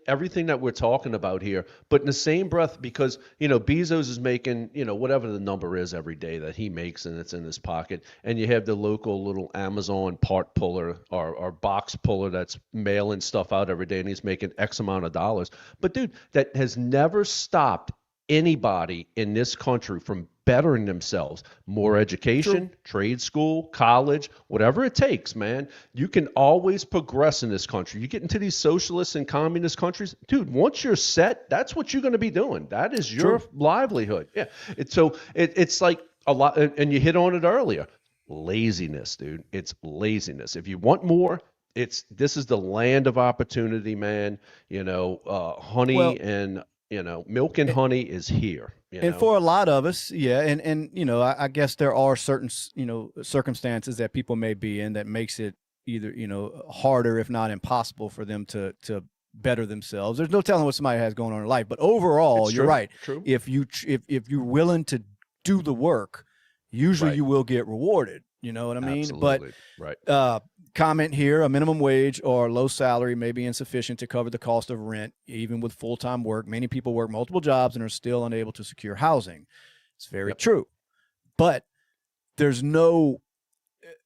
everything that we're talking about here, but in the same breath, because Bezos is making whatever the number is every day that he makes, and it's in his pocket, and you have the local little Amazon part puller or box puller that's mailing stuff out every day, and he's making X amount of dollars. But dude, that has never stopped anybody in this country from bettering themselves. More education, trade school, college, whatever it takes, man. You can always progress in this country. You get into these socialist and communist countries, dude, once you're set, that's what you're going to be doing. That is your livelihood. Yeah. It's like a lot, and you hit on it earlier. Laziness, dude. It's laziness. If you want more, this is the land of opportunity, man. Honey Well, and milk and honey is here. and for a lot of us, yeah, and I guess there are certain circumstances that people may be in that makes it either harder, if not impossible, for them to better themselves. There's no telling what somebody has going on in life, but overall, It's you're true. right. True. If you're willing to do the work, usually Right. you will get rewarded. You know what I mean? Absolutely. Right. But comment here: a minimum wage or low salary may be insufficient to cover the cost of rent, even with full-time work. Many people work multiple jobs and are still unable to secure housing. It's very true, but there's no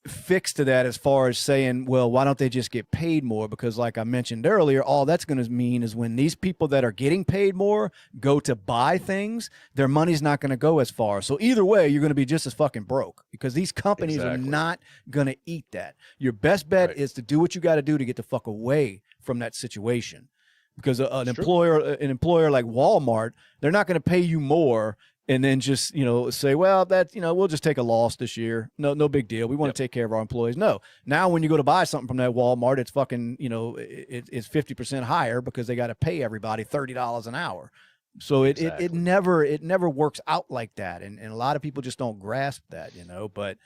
fix to that as far as saying, well, why don't they just get paid more? Because like I mentioned earlier, all that's going to mean is when these people that are getting paid more go to buy things, their money's not going to go as far. So either way, you're going to be just as fucking broke because these companies are not going to eat that. Your best bet is to do what you got to do to get the fuck away from that situation. Because an employer like Walmart, they're not going to pay you more and then just, say, well, that, we'll just take a loss this year. No big deal. We want to take care of our employees. No. Now, when you go to buy something from that Walmart, it's fucking, it's 50% higher because they got to pay everybody $30 an hour. So it never works out like that. And a lot of people just don't grasp that, but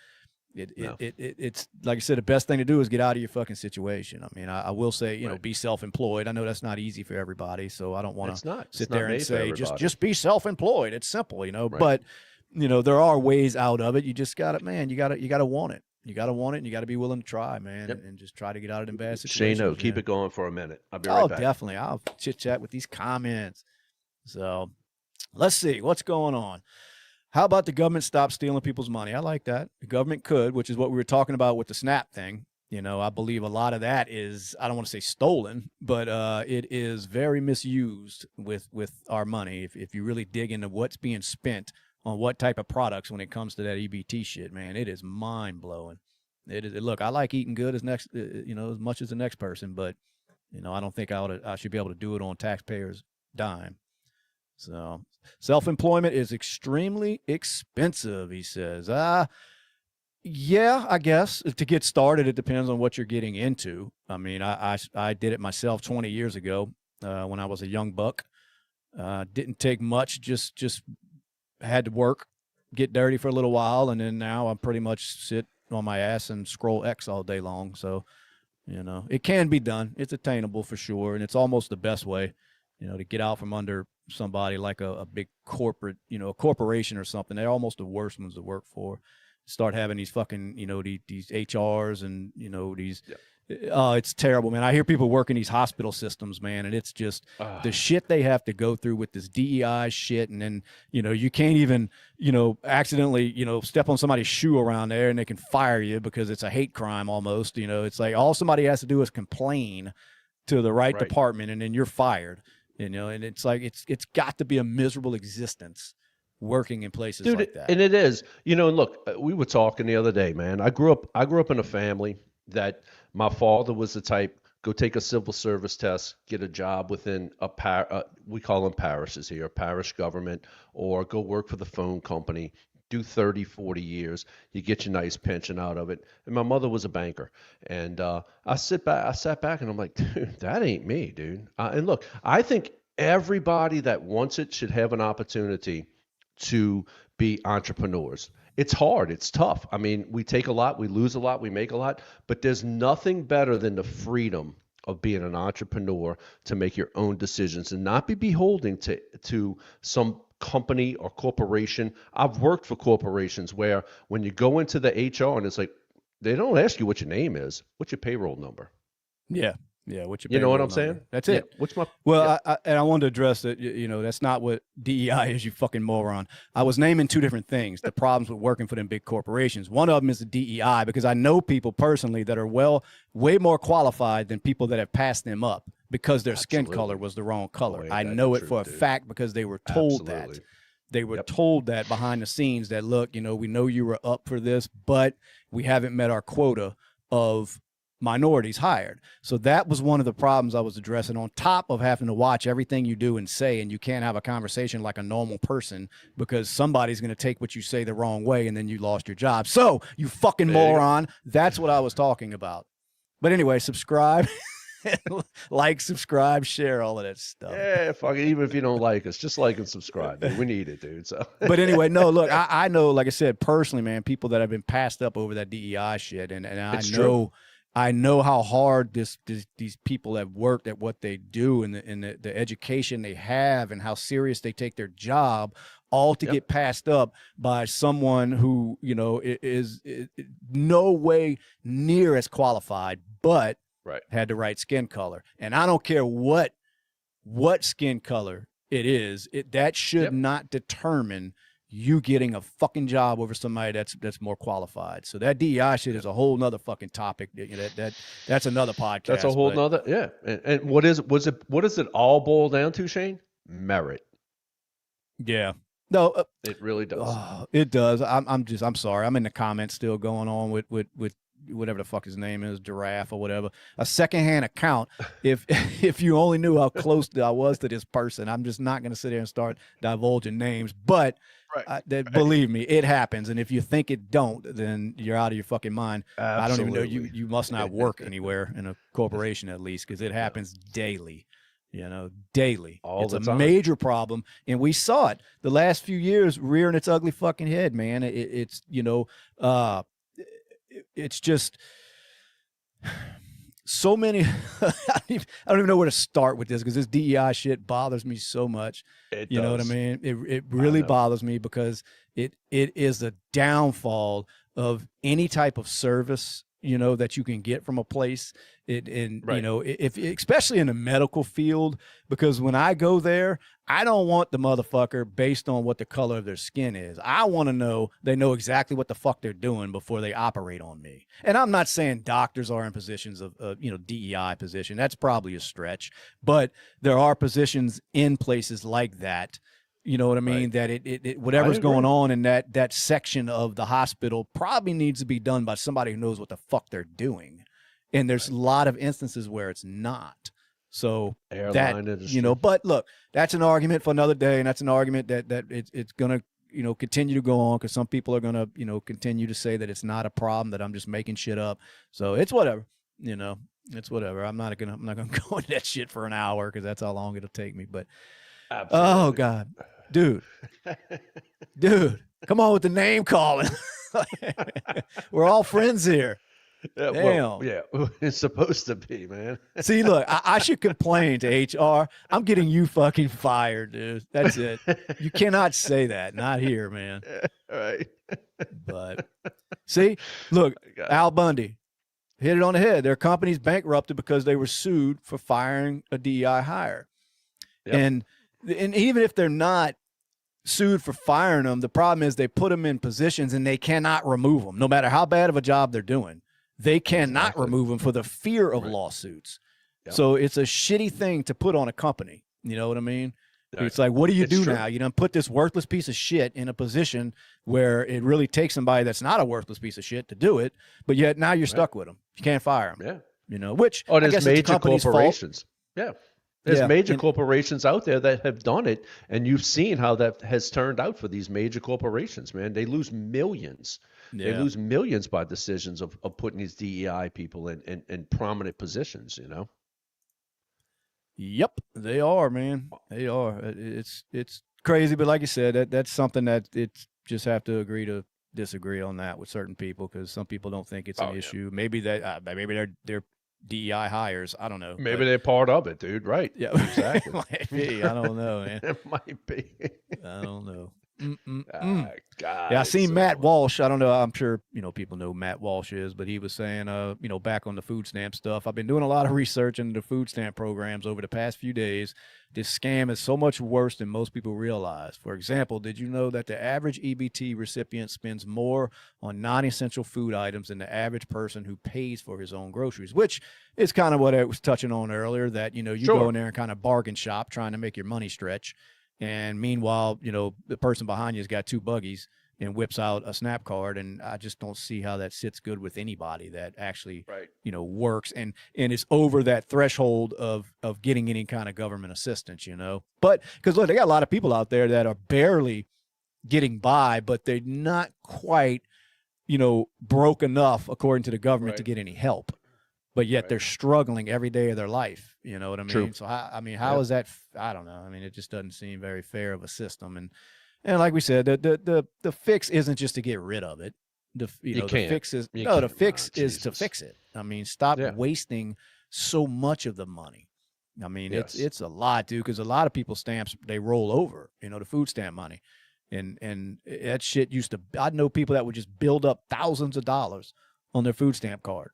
it's like I said, the best thing to do is get out of your fucking situation. I mean, I will say, be self-employed. I know that's not easy for everybody, so I don't want to sit there and say just be self-employed. It's simple, but there are ways out of it. You just got to, man, you got to want it. You got to want it, and you got to be willing to try, man, Yep. and just try to get out of them bad Shane, situations. keep man. it going for a minute. I'll be Oh, right back. definitely. I'll chit chat with these comments. So let's see what's going on. How about the government stop stealing people's money? I like that. The government could, which is what we were talking about with the SNAP thing. I believe a lot of that is, I don't want to say stolen, but it is very misused with our money. If you really dig into what's being spent on what type of products when it comes to that EBT shit, man, it is mind blowing. It is. Look, I like eating good as much as the next person, but I don't think I should be able to do it on taxpayers' dime. So self-employment is extremely expensive, he says. Yeah, I guess to get started, it depends on what you're getting into. I mean, I did it myself 20 years ago when I was a young buck. Didn't take much, just had to work, get dirty for a little while, and then now I pretty much sit on my ass and scroll X all day long. So, it can be done. It's attainable for sure, and it's almost the best way, to get out from under somebody like a big corporate, a corporation or something. They're almost the worst ones to work for. Start having these fucking, these HRs and, these, it's terrible, man. I hear people work in these hospital systems, man, and it's just the shit they have to go through with this DEI shit. And then, you can't even, accidentally, step on somebody's shoe around there and they can fire you because it's a hate crime almost. It's like all somebody has to do is complain to the right department and then you're fired, and it's like, it's got to be a miserable existence working in places like that. And it is, look, we were talking the other day, man. I grew up in a family that my father was the type, go take a civil service test, get a job within we call them parishes here, parish government, or go work for the phone company, do 30, 40 years, you get your nice pension out of it. And my mother was a banker. And I sat back and I'm like, dude, that ain't me, dude. And look, I think everybody that wants it should have an opportunity to be entrepreneurs. It's hard. It's tough. I mean, we take a lot, we lose a lot, we make a lot, but there's nothing better than the freedom of being an entrepreneur to make your own decisions and not be beholden to some company or corporation. I've worked for corporations where when you go into the HR and it's like, they don't ask you what your name is, what's your payroll number? Yeah. Yeah, what's your You know what I'm number? saying? That's it. What's my Well, I wanted to address that. That's not what DEI is, you fucking moron. I was naming two different things. The problems with working for them big corporations. One of them is the DEI because I know people personally that are way more qualified than people that have passed them up because their skin color was the wrong color. I know it for a fact because they were told that. They were told that behind the scenes that, look, we know you were up for this, but we haven't met our quota of minorities hired. So that was one of the problems I was addressing, on top of having to watch everything you do and say, and you can't have a conversation like a normal person because somebody's going to take what you say the wrong way and then you lost your job. So you fucking moron. That's what I was talking about. But anyway, subscribe, like, subscribe, share, all of that stuff. Yeah, fuck it. Even if you don't like us, just like and subscribe, dude. We need it, dude. So, but anyway, no, look, I know, like I said, personally, man, people that have been passed up over that DEI shit, and I know how hard these people have worked at what they do and the education they have and how serious they take their job, all to get passed up by someone who, is no way near as qualified, but had the right skin color. And I don't care what skin color it is, that should not determine you getting a fucking job over somebody that's more qualified. So that DEI shit is a whole nother fucking topic. That's another podcast. That's a whole nother, And what does it all boil down to, Shane? Merit. Yeah. No, it really does. It does. I'm sorry. I'm in the comments still going on with whatever the fuck his name is, Giraffe or whatever. A secondhand account. If you only knew how close I was to this person, I'm just not going to sit there and start divulging names. But believe me, it happens. And if you think it don't, then you're out of your fucking mind. Absolutely. I don't even know. You must not work anywhere in a corporation, at least, because it happens daily. Daily. It's a major problem, and we saw it the last few years rearing its ugly fucking head, man. It's just so many. I don't even know where to start with this because this DEI shit bothers me so much. You know what I mean? It really bothers me because it is a downfall of any type of service, you know, that you can get from a place. You know, if especially in the medical field, because when I go there, I don't want the motherfucker based on what the color of their skin is. I want to know they know exactly what the fuck they're doing before they operate on me. And I'm not saying doctors are in positions of, you know, DEI position. That's probably a stretch, but there are positions in places like that. You know what I mean? That it whatever's going on in that section of the hospital probably needs to be done by somebody who knows what the fuck they're doing. And there's a lot of instances where it's not. So Airline industry. you know, but look, that's an argument for another day, and that's an argument that it's gonna, you know, continue to go on, because some people are gonna, you know, continue to say that it's not a problem, that I'm just making shit up. So it's whatever, you know, it's whatever. I'm not gonna go into that shit for an hour, because that's how long it'll take me. But Absolutely. oh God. Dude, come on with the name calling. We're all friends here. Yeah, Damn. well, yeah, it's supposed to be, man. See, look, I should complain to HR. I'm getting you fucking fired, dude. That's it. You cannot say that. Not here, man. All right. But see, look, Al Bundy hit it on the head. Their company's bankrupted because they were sued for firing a DEI hire. Yep. And even if they're not sued for firing them, the problem is they put them in positions and they cannot remove them, no matter how bad of a job they're doing. They cannot remove them for the fear of lawsuits. Yep. So it's a shitty thing to put on a company. You know what I mean? Right. It's like, what do you do now? You don't put this worthless piece of shit in a position where it really takes somebody that's not a worthless piece of shit to do it, but yet now you're stuck with them. You can't fire them. Yeah. You know, which I guess it's major the company's corporations. Fault. Yeah. There's major corporations out there that have done it, and you've seen how that has turned out for these major corporations, man. They lose millions. Yeah. They lose millions by decisions of putting these DEI people in prominent positions, you know? Yep, they are, man. They are. It's crazy, but like you said, that's something that it's just have to agree to disagree on that with certain people, because some people don't think it's an issue. Maybe maybe they're DEI hires. I don't know. Maybe they're part of it, dude. Right. Yeah. Exactly. Might be. I don't know, man. It might be. I don't know. God, yeah, I seen Matt Walsh. I don't know. I'm sure, you know, people know who Matt Walsh is, but he was saying, you know, back on the food stamp stuff. I've been doing a lot of research into the food stamp programs over the past few days. This scam is so much worse than most people realize. For example, did you know that the average EBT recipient spends more on non-essential food items than the average person who pays for his own groceries? Which is kind of what I was touching on earlier, that, you know, you go in there and kind of bargain shop trying to make your money stretch. And meanwhile, you know, the person behind you has got two buggies and whips out a SNAP card. And I just don't see how that sits good with anybody that actually, you know, works and is over that threshold of getting any kind of government assistance, you know. But because, look, they got a lot of people out there that are barely getting by, but they're not quite, you know, broke enough, according to the government, to get any help. But yet they're struggling every day of their life. You know what I mean? True. So, how is that? I don't know. I mean, it just doesn't seem very fair of a system. And like we said, the fix isn't just to get rid of it. The fix is to fix it. I mean, stop wasting so much of the money. I mean, it's a lot, dude, because a lot of people's stamps, they roll over, you know, the food stamp money. And that shit I know people that would just build up thousands of dollars on their food stamp card.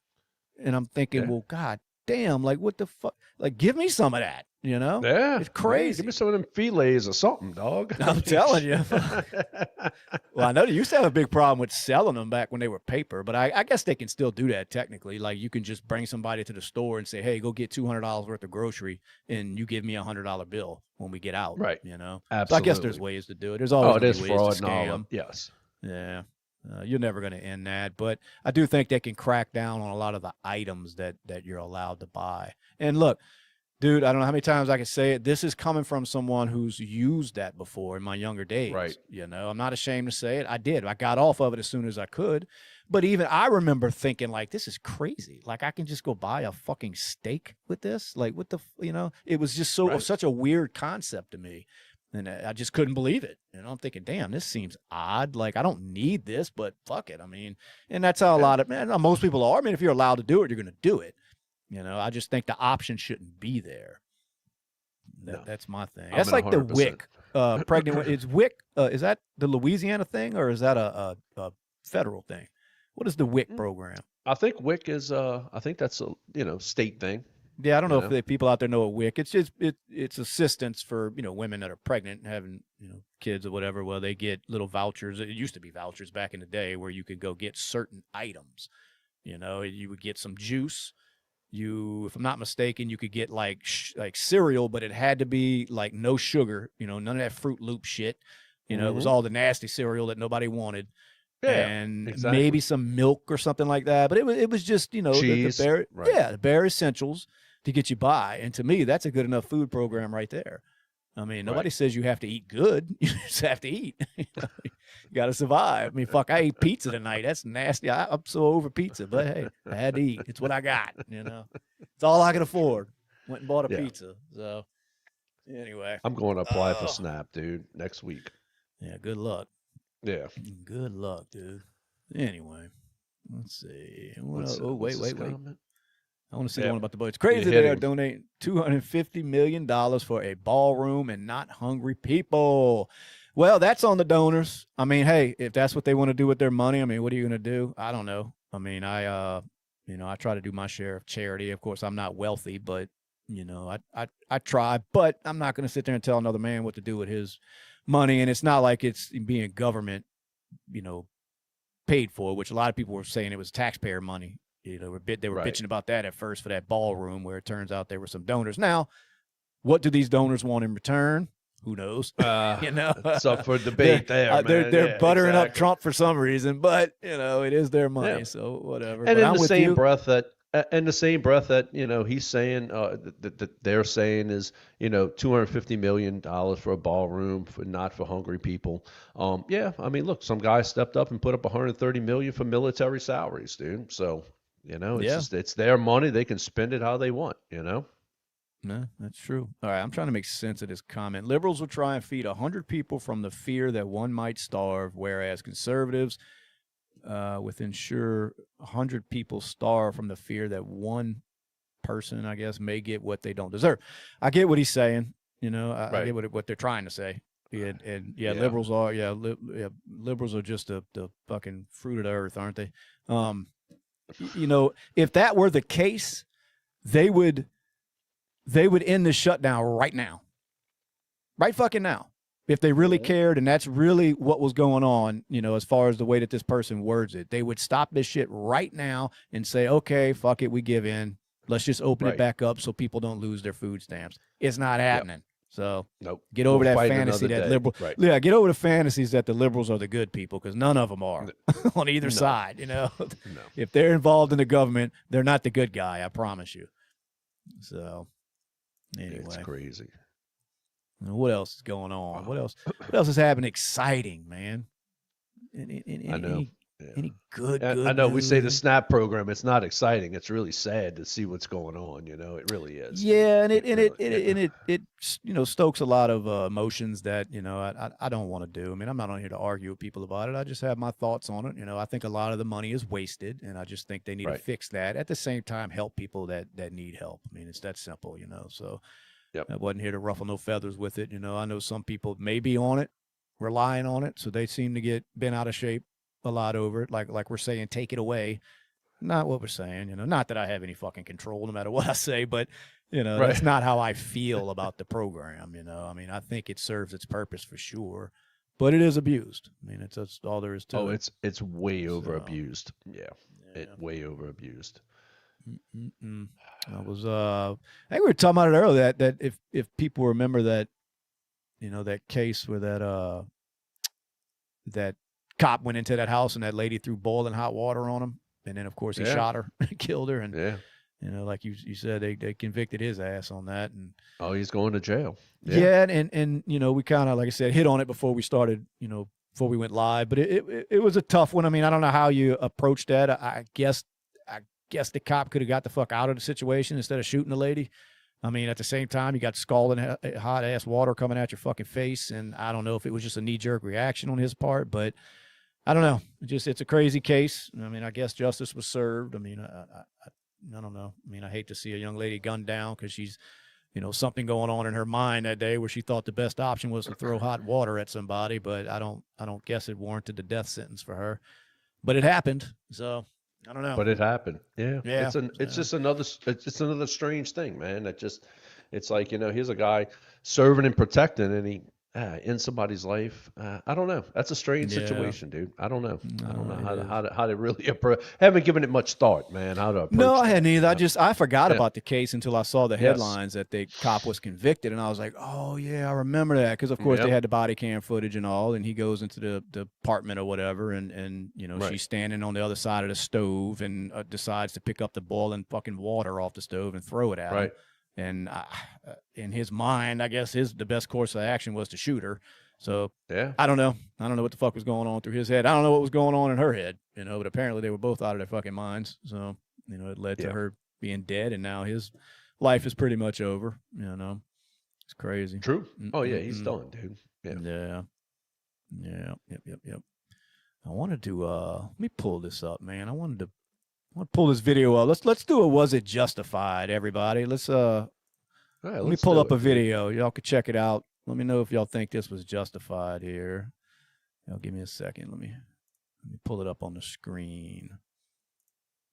And I'm thinking, well, God damn, like, what the fuck? Like, give me some of that, you know? Yeah. It's crazy. Give me some of them fillets or something, dog. I'm telling you. Well, I know they used to have a big problem with selling them back when they were paper, but I guess they can still do that technically. Like, you can just bring somebody to the store and say, hey, go get $200 worth of grocery, and you give me a $100 bill when we get out. Right. You know? Absolutely. So I guess there's ways to do it. There's always ways fraud to scam. and yes. Yeah. You're never going to end that, but I do think they can crack down on a lot of the items that you're allowed to buy. And look, dude, I don't know how many times I can say it. This is coming from someone who's used that before in my younger days. Right. You know, I'm not ashamed to say it. I did. I got off of it as soon as I could. But even I remember thinking, like, this is crazy. Like, I can just go buy a fucking steak with this. Like, what the, you know, it was just such a weird concept to me. And I just couldn't believe it. And I'm thinking, damn, this seems odd. Like, I don't need this, but fuck it. I mean, and that's how most people are. I mean, if you're allowed to do it, you're going to do it. You know, I just think the option shouldn't be there. That's my thing. That's like 100%. The WIC. Pregnant. Is WIC, is that the Louisiana thing, or is that a federal thing? What is the WIC program? I think WIC is I think that's a state thing. Yeah, I don't You know know. if the people out there know what WIC. It's just it's assistance for women that are pregnant and having kids or whatever. Well, they get little vouchers. It used to be vouchers back in the day where you could go get certain items. You would get some juice. If I'm not mistaken, you could get like cereal, but it had to be like no sugar. None of that Fruit Loop shit. It was all the nasty cereal that nobody wanted. Yeah, And exactly. maybe some milk or something like that. But it was just Cheese, the bare right. the bare essentials to get you by. And to me, that's a good enough food program right there. I mean, nobody says you have to eat good. You just have to eat. You got to survive. I mean, fuck, I ate pizza tonight. That's nasty. I'm so over pizza, but hey, I had to eat. It's what I got. It's all I could afford. Went and bought a pizza. So anyway, I'm going to apply for SNAP, dude, next week. Yeah, good luck. Yeah. Good luck, dude. Anyway, let's see. Wait. I want to see the one about the boys. It's crazy they are donating $250 million for a ballroom and not hungry people. Well, that's on the donors. I mean, hey, if that's what they want to do with their money, I mean, what are you going to do? I don't know. I mean, I try to do my share of charity. Of course, I'm not wealthy, but I try. But I'm not going to sit there and tell another man what to do with his money. And it's not like it's being government, paid for, which a lot of people were saying it was taxpayer money. They were bitching about that at first for that ballroom, where it turns out there were some donors. Now, what do these donors want in return? Who knows? It's up for debate they're buttering up Trump for some reason, but it is their money, so whatever. And in the same breath that he's saying that they're saying is $250 million for a ballroom not for hungry people. I mean, look, some guy stepped up and put up $130 million for military salaries, dude. So it's their money. They can spend it how they want. No, that's true. All right, I'm trying to make sense of this comment. Liberals will try and feed 100 people from the fear that one might starve, whereas conservatives with ensure 100 people starve from the fear that one person, I guess, may get what they don't deserve. I get what he's saying. I get what they're trying to say. Liberals are liberals are just the fucking fruit of the earth, aren't they? If that were the case, they would end the shutdown right now. Right fucking now. If they really cared, and that's really what was going on, as far as the way that this person words it, they would stop this shit right now and say, okay, fuck it, we give in. Let's just open it back up so people don't lose their food stamps. It's not happening. Yep. So get over that fantasy that get over the fantasies that the liberals are the good people, because none of them are on either side. If they're involved in the government, they're not the good guy. I promise you. So anyway, it's crazy. What else is going on? What else is happening exciting, man? I know. Any good I know news? we say the SNAP program, it's not exciting. It's really sad to see what's going on. It really is. Yeah, and it stokes a lot of emotions that I don't want to do. I mean, I'm not on here to argue with people about it. I just have my thoughts on it. I think a lot of the money is wasted, and I just think they need to fix that. At the same time, help people that need help. I mean, it's that simple. So I wasn't here to ruffle no feathers with it. I know some people may be on it, relying on it, so they seem to get bent out of shape a lot over it, like we're saying, take it away. Not what we're saying, not that I have any fucking control no matter what I say, but that's not how I feel about the program. I mean, I think it serves its purpose for sure, but it is abused. I mean, that's all there is to it. It's way over abused. It way over abused. I was I think we were talking about it earlier, that if people remember that that case where that cop went into that house and that lady threw boiling hot water on him, and then of course he shot her and killed her, and like you said, they convicted his ass on that, and he's going to jail. And we kind of, like I said, hit on it before we started, before we went live, but it was a tough one. I mean, I don't know how you approach that. I guess the cop could have got the fuck out of the situation instead of shooting the lady. I mean, at the same time, you got scalding hot ass water coming at your fucking face, and I don't know if it was just a knee jerk reaction on his part, but I don't know. It's a crazy case. I mean, I guess justice was served. I mean, I don't know. I mean, I hate to see a young lady gunned down because she's, something going on in her mind that day where she thought the best option was to throw hot water at somebody, but I don't guess it warranted the death sentence for her. but it happened. So I don't know. But it happened. Yeah. Yeah. It's just another strange thing, man. It's like, here's a guy serving and protecting, and he ends somebody's life. I don't know. That's a strange Yeah. situation, dude. I don't know. I don't know it is. how to really approach. Haven't given it much thought, man. How to approach No, I that, hadn't either. you know? I forgot Yeah. about the case until I saw the Yes. headlines that the cop was convicted, and I was like, oh yeah, I remember that, because of course they Yep. had the body cam footage and all, and he goes into the apartment or whatever, and Right. she's standing on the other side of the stove and decides to pick up the boiling fucking water off the stove and throw it at him. Right. And in his mind, I guess the best course of action was to shoot her. So Yeah. I don't know. I don't know what the fuck was going on through his head. I don't know what was going on in her head, but apparently they were both out of their fucking minds. So, it led to Yeah. her being dead, and now his life is pretty much over. It's crazy. True. Oh yeah, he's done, dude. Yeah. Yep. I wanted to let me pull this up, man. I want to pull this video up. Let's do a Was It Justified, everybody. Let me pull up a video. Y'all can check it out. Let me know if y'all think this was justified here. Y'all give me a second. Let me pull it up on the screen.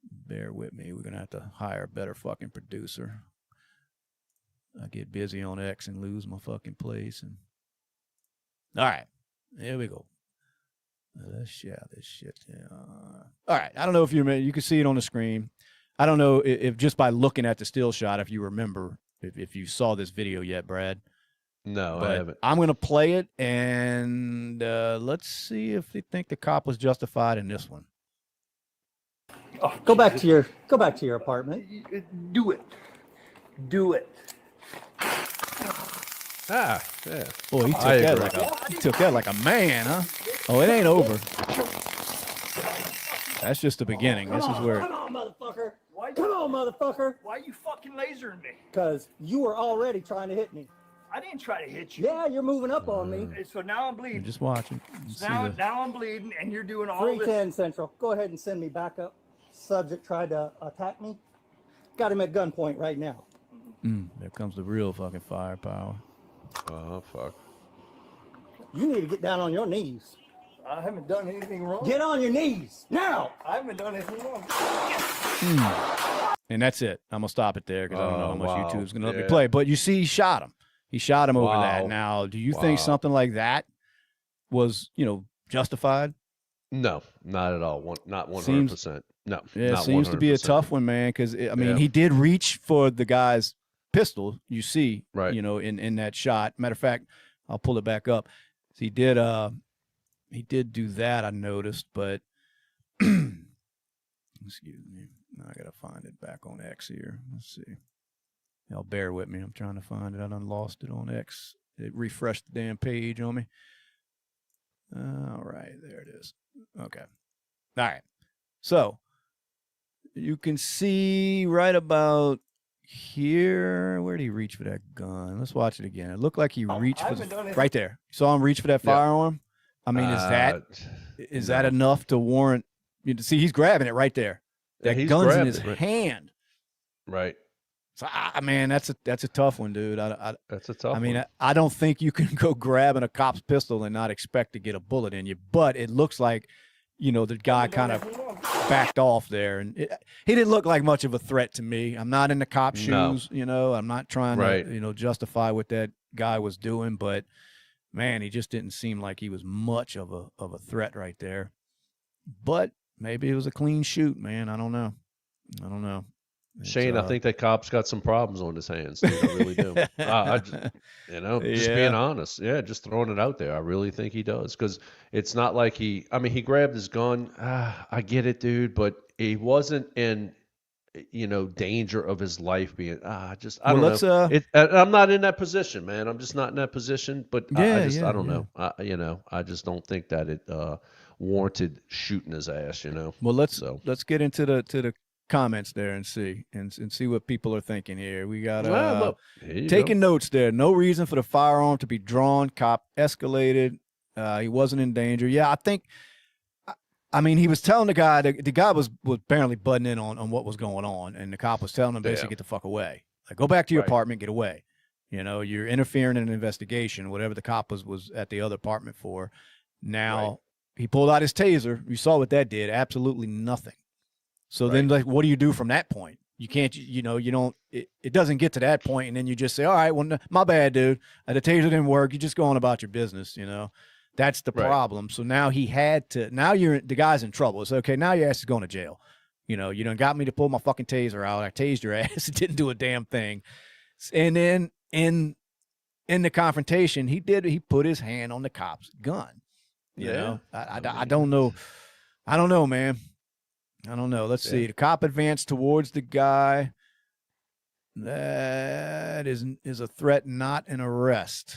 Bear with me. We're gonna have to hire a better fucking producer. I get busy on X and lose my fucking place. And all right, here we go. Let's share this shit. All right. I don't know if you can see it on the screen. I don't know if just by looking at the still shot, if you remember, if you saw this video yet, Brad. No, But I haven't. I'm going to play it, and let's see if they think the cop was justified in this one. Oh, go back to your apartment. Do it. Yeah. Boy, he took that like a man, huh? Oh, it ain't over. That's just the beginning. This is where. Come on, motherfucker. Why you fucking lasering me? Because you were already trying to hit me. I didn't try to hit you. Yeah, you're moving up on me. So now I'm bleeding. Just watching. Now I'm bleeding, and you're doing all this. 310 Central. Go ahead and send me back up. Subject tried to attack me. Got him at gunpoint right now. There comes the real fucking firepower. Oh fuck. You need to get down on your knees. I haven't done anything wrong. Get on your knees now. I haven't done anything wrong. And that's it. I'm going to stop it there because I don't know how much wow. YouTube's going to let me Yeah. play. But you see, he shot him. He shot him over that. Wow. Now, do you think Wow. something like that was, justified? No, not at all. Not 100%. No. Yeah, it not seems to be a 100%. tough one, man, because, Yeah. he did reach for the guy's pistol, you see, Right. in that shot. Matter of fact, I'll pull it back up. So he did do that, I noticed, but excuse me. Now I got to find it back on X here. Let's see. Y'all bear with me. I'm trying to find it. I done lost it on X. It refreshed the damn page on me. All right, there it is. Okay. All right. So you can see right about here. Where did he reach for that gun? Let's watch it again. It looked like he reached for right there. You saw him reach for that firearm. I mean, is that enough to warrant? See, he's grabbing it right there. That he's gun's in grabbed his it, right. hand. Right. So, man, that's a tough one, dude. That's a tough one. I mean, I don't think you can go grabbing a cop's pistol and not expect to get a bullet in you. But it looks like, the guy kind of backed off there, and he didn't look like much of a threat to me. I'm not in the cop shoes, I'm not trying to, justify what that guy was doing, but man, he just didn't seem like he was much of a threat right there. But maybe it was a clean shoot, man. I don't know. Shane, I think that cop's got some problems on his hands. Dude. I really do. I just, just being honest. Yeah, just throwing it out there. I really think he does, because it's not like he grabbed his gun. I get it, dude, but he wasn't in, danger of his life being. I don't know. I'm not in that position, man. I'm just not in that position. But I don't know. I just don't think that it warranted shooting his ass. Well, let's get into the comments there and see what people are thinking here. We got taking notes there. No reason for the firearm to be drawn. Cop escalated. He wasn't in danger. Yeah, I think. He was telling the guy. The guy was apparently butting in on what was going on, and the cop was telling him basically get the fuck away. Like, go back to your apartment, get away. You're interfering in an investigation. Whatever the cop was at the other apartment for. Now, he pulled out his taser. You saw what that did. Absolutely nothing. So then, like, what do you do from that point? You can't, you don't, it doesn't get to that point, and then you just say, all right, well, my bad, dude. The taser didn't work. You just go on about your business, That's the problem. So now the guy's in trouble. It's okay. Now your ass is going to jail. You done got me to pull my fucking taser out. I tased your ass. It didn't do a damn thing. And then in the confrontation, he put his hand on the cop's gun. You know, I don't know. I don't know, man. I don't know. Let's see. The cop advanced towards the guy. That is a threat, not an arrest.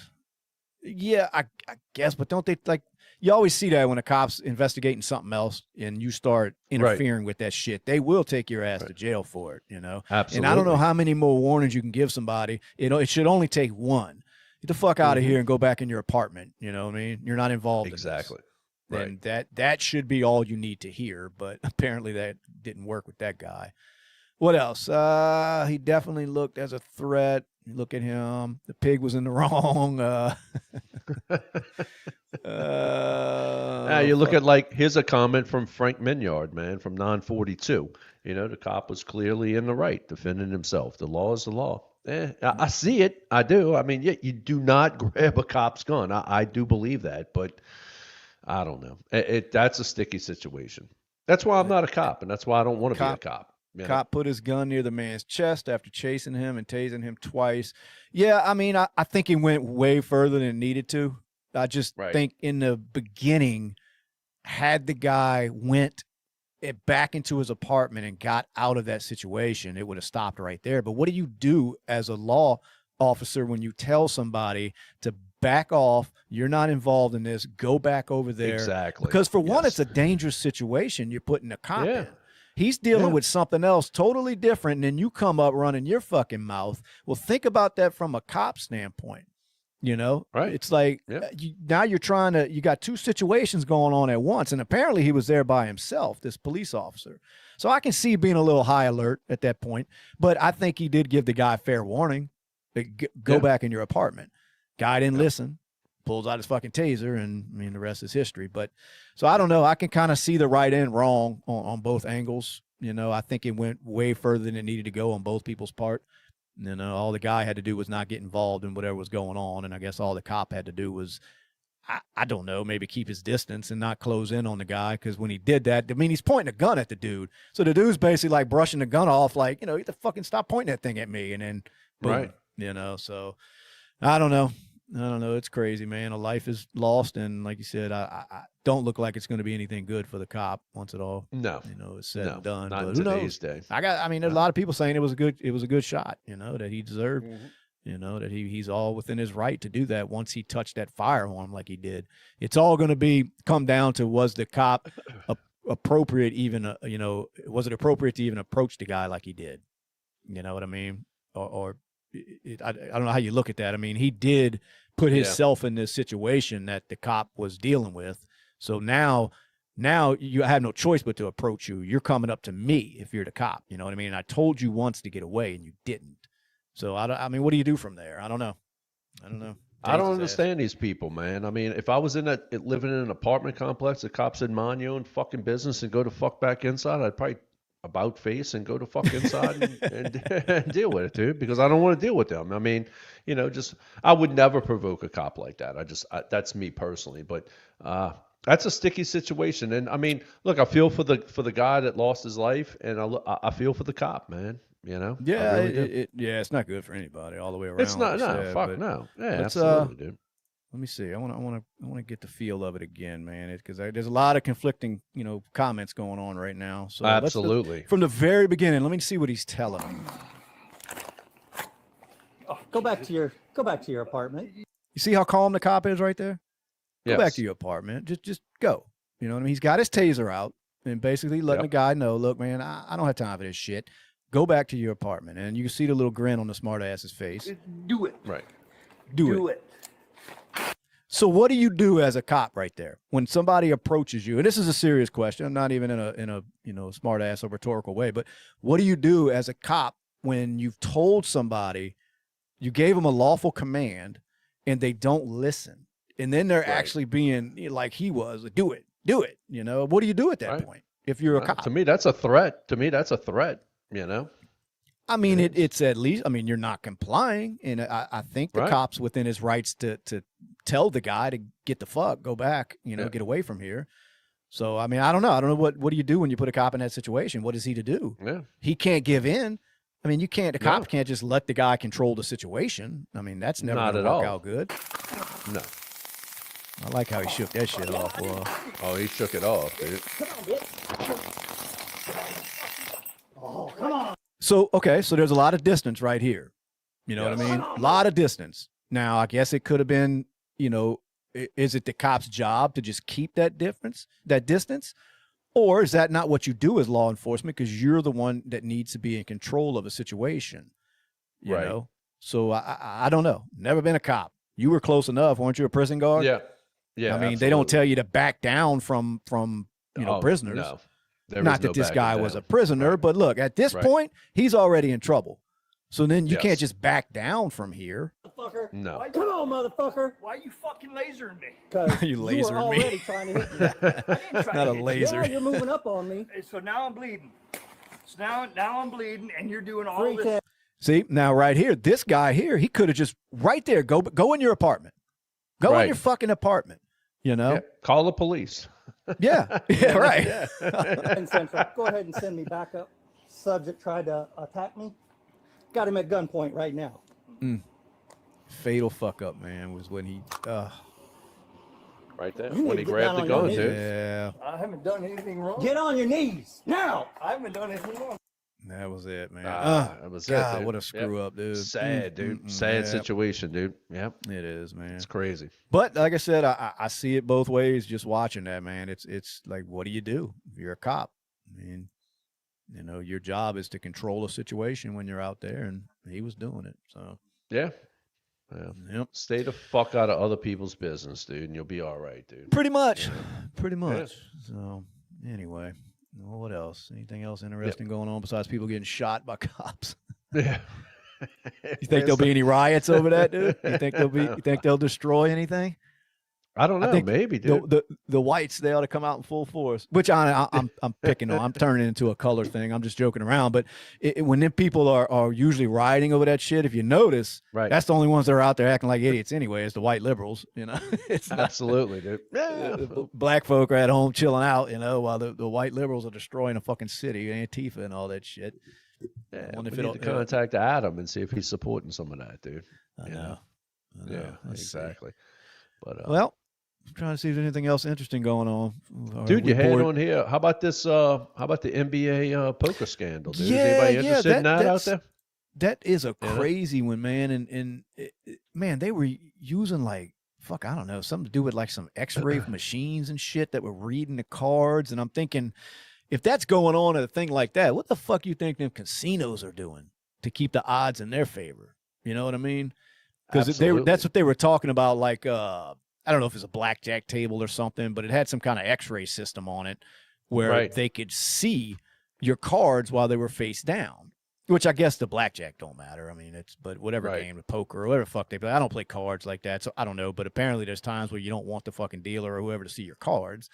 Yeah, I guess, but don't they, like, you always see that when a cop's investigating something else and you start interfering with that shit, they will take your ass to jail for it, Absolutely. And I don't know how many more warnings you can give somebody. It should only take one. Get the fuck out of here and go back in your apartment. You know what I mean? You're not involved exactly. in this. And that should be all you need to hear, but apparently that didn't work with that guy. What else? He definitely looked as a threat. Look at him. The pig was in the wrong. You look at, here's a comment from Frank Minyard, man, from 942. The cop was clearly in the right, defending himself. The law is the law. I see it. I do. I mean, you do not grab a cop's gun. I do believe that, but I don't know. That's a sticky situation. That's why I'm not a cop, and that's why I don't want to be a cop. Cop put his gun near the man's chest after chasing him and tasing him twice. Yeah, I mean, I think he went way further than it needed to. I just think in the beginning, had the guy went back into his apartment and got out of that situation, it would have stopped right there. But what do you do as a law officer when you tell somebody to back off? You're not involved in this. Go back over there. Exactly. Because for one, it's a dangerous situation you're putting a cop in. He's dealing with something else totally different, and then you come up running your fucking mouth. Well, think about that from a cop standpoint. Right. It's like now you got two situations going on at once, and apparently he was there by himself, this police officer. So I can see being a little high alert at that point, but I think he did give the guy fair warning. Go back in your apartment. Guy didn't listen. Pulls out his fucking taser, and I mean, the rest is history. But so I don't know. I can kind of see the right and wrong on both angles. I think it went way further than it needed to go on both people's part. All the guy had to do was not get involved in whatever was going on. And I guess all the cop had to do was, I don't know, maybe keep his distance and not close in on the guy. Because when he did that, I mean, he's pointing a gun at the dude. So the dude's basically like brushing the gun off, like, you the fucking stop pointing that thing at me. And then, boom, so I don't know. It's crazy, man. A life is lost, and like you said, I don't look like it's going to be anything good for the cop once it all, it's said and done. Not but in who today's knows? day. There's a lot of people saying it was a good shot, that he deserved, that he's all within his right to do that once he touched that firearm like he did. It's all going to come down to, was the cop appropriate even, was it appropriate to even approach the guy like he did? You know what I mean? I don't know how you look at that. I mean, he did put himself in this situation that the cop was dealing with. So now you have no choice but to approach you. You're coming up to me if you're the cop. You know what I mean? And I told you once to get away, and you didn't. So I mean, what do you do from there? I don't know. I don't understand these people, man. I mean, if I was living in an apartment complex, the cop said, mind your own fucking business and go to fuck back inside, I'd probably about face and go to fuck inside and deal with it, dude, because I don't want to deal with them. I mean, I would never provoke a cop like that. That's me personally, but that's a sticky situation. And I mean, look, I feel for the guy that lost his life, and I feel for the cop, man. Yeah, really it's not good for anybody all the way around. It's not, no. Yeah, absolutely, dude. Let me see. I want to get the feel of it again, man. Because there's a lot of conflicting, comments going on right now. So absolutely. From the very beginning, let me see what he's telling me. Go back to your apartment. You see how calm the cop is right there? Go Yes. back to your apartment. Just go. You know what I mean? He's got his taser out and basically letting the guy know, look, man, I don't have time for this shit. Go back to your apartment. And you can see the little grin on the smart ass's face. Do it. Right. Do it. it. So what do you do as a cop right there when somebody approaches you? And this is a serious question. I'm not even in a smart ass or rhetorical way, but what do you do as a cop when you've told somebody, you gave them a lawful command and they don't listen? And then they're actually being like he was, do it. do it. You know, what do you do at that Right. point if you're a Well, cop? to me, that's a threat. To me, that's a threat. You know. I mean, it's at least, I mean, you're not complying. And I think the Right. cop's within his rights to tell the guy to get the fuck, go back, you know, get away from here. So, I mean, I don't know. I don't know what do you do when you put a cop in that situation? What is he to do? Yeah. He can't give in. I mean, the cop No. can't just let the guy control the situation. I mean, that's never Not going at to work all. out good. No. I like how he shook that shit off. Boy. Oh, he shook it off, dude. So, okay, so there's a lot of distance right here. You know what I mean? A lot of distance. Now, I guess it could have been, you know, is it the cop's job to just keep that distance? Or is that not what you do as law enforcement because you're the one that needs to be in control of a situation? You Right. know? So I don't know. Never been a cop. You were close enough. Weren't you a prison guard? Yeah. Yeah. I mean, they don't tell you to back down from prisoners. No. There Not is that no this backing guy down. was a prisoner, Right. but look, at this Right. point, he's already in trouble. So then you Yes. can't just back down from here. Motherfucker. No. Come on, motherfucker. Why you fucking lasering me? Because You you lasered were me. already trying to hit me. I didn't try Not to a hit you. laser. Yeah, you're moving up on me. So now I'm bleeding. So now I'm bleeding, and you're doing all Three this. ten. See, now right here, this guy here, he could have just right there, go in your apartment. Go in Right. your fucking apartment. You know? Yeah. Call the police. Yeah. Yeah, right. in Central. Go ahead and send me back up. Subject tried to attack me. Got him at gunpoint right now. Fatal fuck up, man, was when he Right there. You When need he to get grabbed down the on your gun, knees. dude. yeah, I haven't done anything wrong. Get on your knees now. I haven't done anything wrong. that was it, man. That was it, God, dude. what a screw up, dude. Sad, dude. Sad yeah. situation, dude. Yep. It is, man. It's crazy. But like I said, I see it both ways just watching that, man. It's like, what do you do if you're a cop? I mean, you know, your job is to control a situation when you're out there, and he was doing it. So, Yeah. Yeah. yep. Stay the fuck out of other people's business, dude, and you'll be all right, dude. Pretty much. Pretty much. So, anyway, well, what else? Anything else interesting going on besides people getting shot by cops? Yeah. You think there'll be any riots over that, dude? You think they'll destroy anything? I don't know. think Maybe, dude. The whites, they ought to come out in full force, which I'm picking on. I'm turning it into a color thing. I'm just joking around. But when them people are usually rioting over that shit, if you notice, Right. that's the only ones that are out there acting like idiots anyway, is the white liberals, you know. It's not, Absolutely, dude. the black folk are at home chilling out, you know, while the white liberals are destroying a fucking city, Antifa and all that shit. Yeah, I wonder we if need to contact Adam and see if he's supporting some of that, dude. I You know. Yeah, Let's see. exactly. But Well, I'm trying to see if there's anything else interesting going on. dude, you had Report- on here. How about this? How about the NBA poker scandal? Dude? Yeah, Is anybody yeah, interested in that out that's- there? That is a You know? crazy one, man. And man, they were using like, fuck, I don't know, something to do with like some x-ray machines and shit that were reading the cards. And I'm thinking, if that's going on at a thing like that, what the fuck you think them casinos are doing to keep the odds in their favor? You know what I mean? Because Absolutely. that's what they were talking about. Like, I don't know if it's a blackjack table or something, but it had some kind of x-ray system on it where Right. they could see your cards while they were face down. Which I guess the blackjack don't matter. I mean, but whatever Right. game, the poker or whatever the fuck they play. I don't play cards like that, so I don't know. But apparently there's times where you don't want the fucking dealer or whoever to see your cards.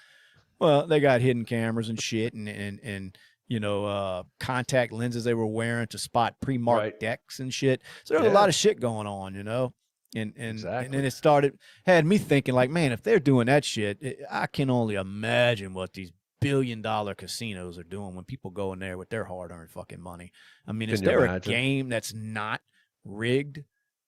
Well, they got hidden cameras and shit and you know, contact lenses they were wearing to spot pre-marked Right. decks and shit. So there was a Yeah. lot of shit going on, you know. And Exactly. then it had me thinking like, man, if they're doing that shit, I can only imagine what these billion-dollar casinos are doing when people go in there with their hard-earned fucking money. I mean, is Can you there imagine? a game that's not rigged?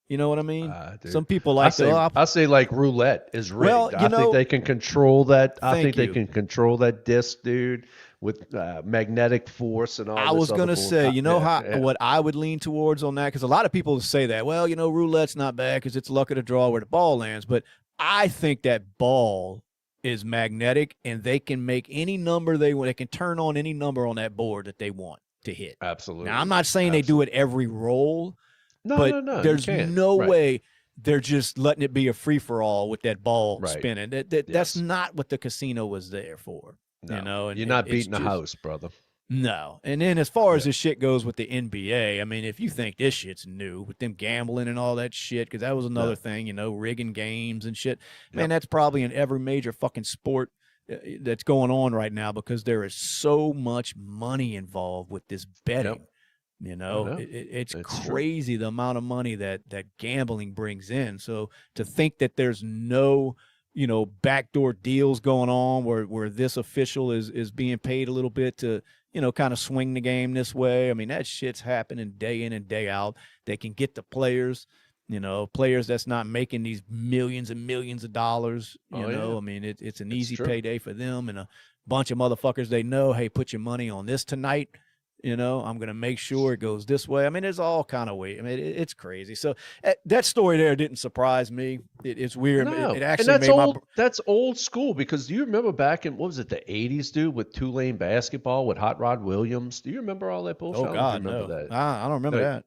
You know what I mean? Dude. Some people I like say, to. I say like roulette is rigged. Well, you I know- think they can control that. I Thank think they you. can control that disc, dude, with magnetic force and all. I this was other gonna bull- say, you know yeah. what I would lean towards on that, because a lot of people say that. Well, you know, roulette's not bad because it's luck of the draw where the ball lands. But I think that ball is magnetic, and they can make any number they want. They can turn on any number on that board that they want to hit. Absolutely. Now, I'm not saying they do it every roll, No, but no, you there's can't. no Right. way they're just letting it be a free for all with that ball Right. spinning. That's Yes. not what the casino was there for. No, You know, and you're not it's beating the just- house, brother. No. And then as far as this shit goes with the NBA, I mean, if you think this shit's new with them gambling and all that shit, because that was another thing, you know, rigging games and shit, man, Yep. that's probably in every major fucking sport that's going on right now because there is so much money involved with this betting. You know, it's crazy the amount of money that gambling brings in. So to think that there's no, backdoor deals going on where this official is being paid a little bit to, kind of swing the game this way. I mean, that shit's happening day in and day out. They can get the players, players that's not making these millions and millions of dollars. I mean, it's an easy payday for them and a bunch of motherfuckers they know, hey, put your money on this tonight. I'm going to make sure it goes this way. I mean, there's all kind of ways. I mean, it's crazy. So that story there didn't surprise me. It's weird. No. It actually and made that's old school because do you remember back in, what was it, the 80s, dude, with Tulane basketball with Hot Rod Williams? Do you remember all that bullshit? Oh, God, no. That. I don't remember that.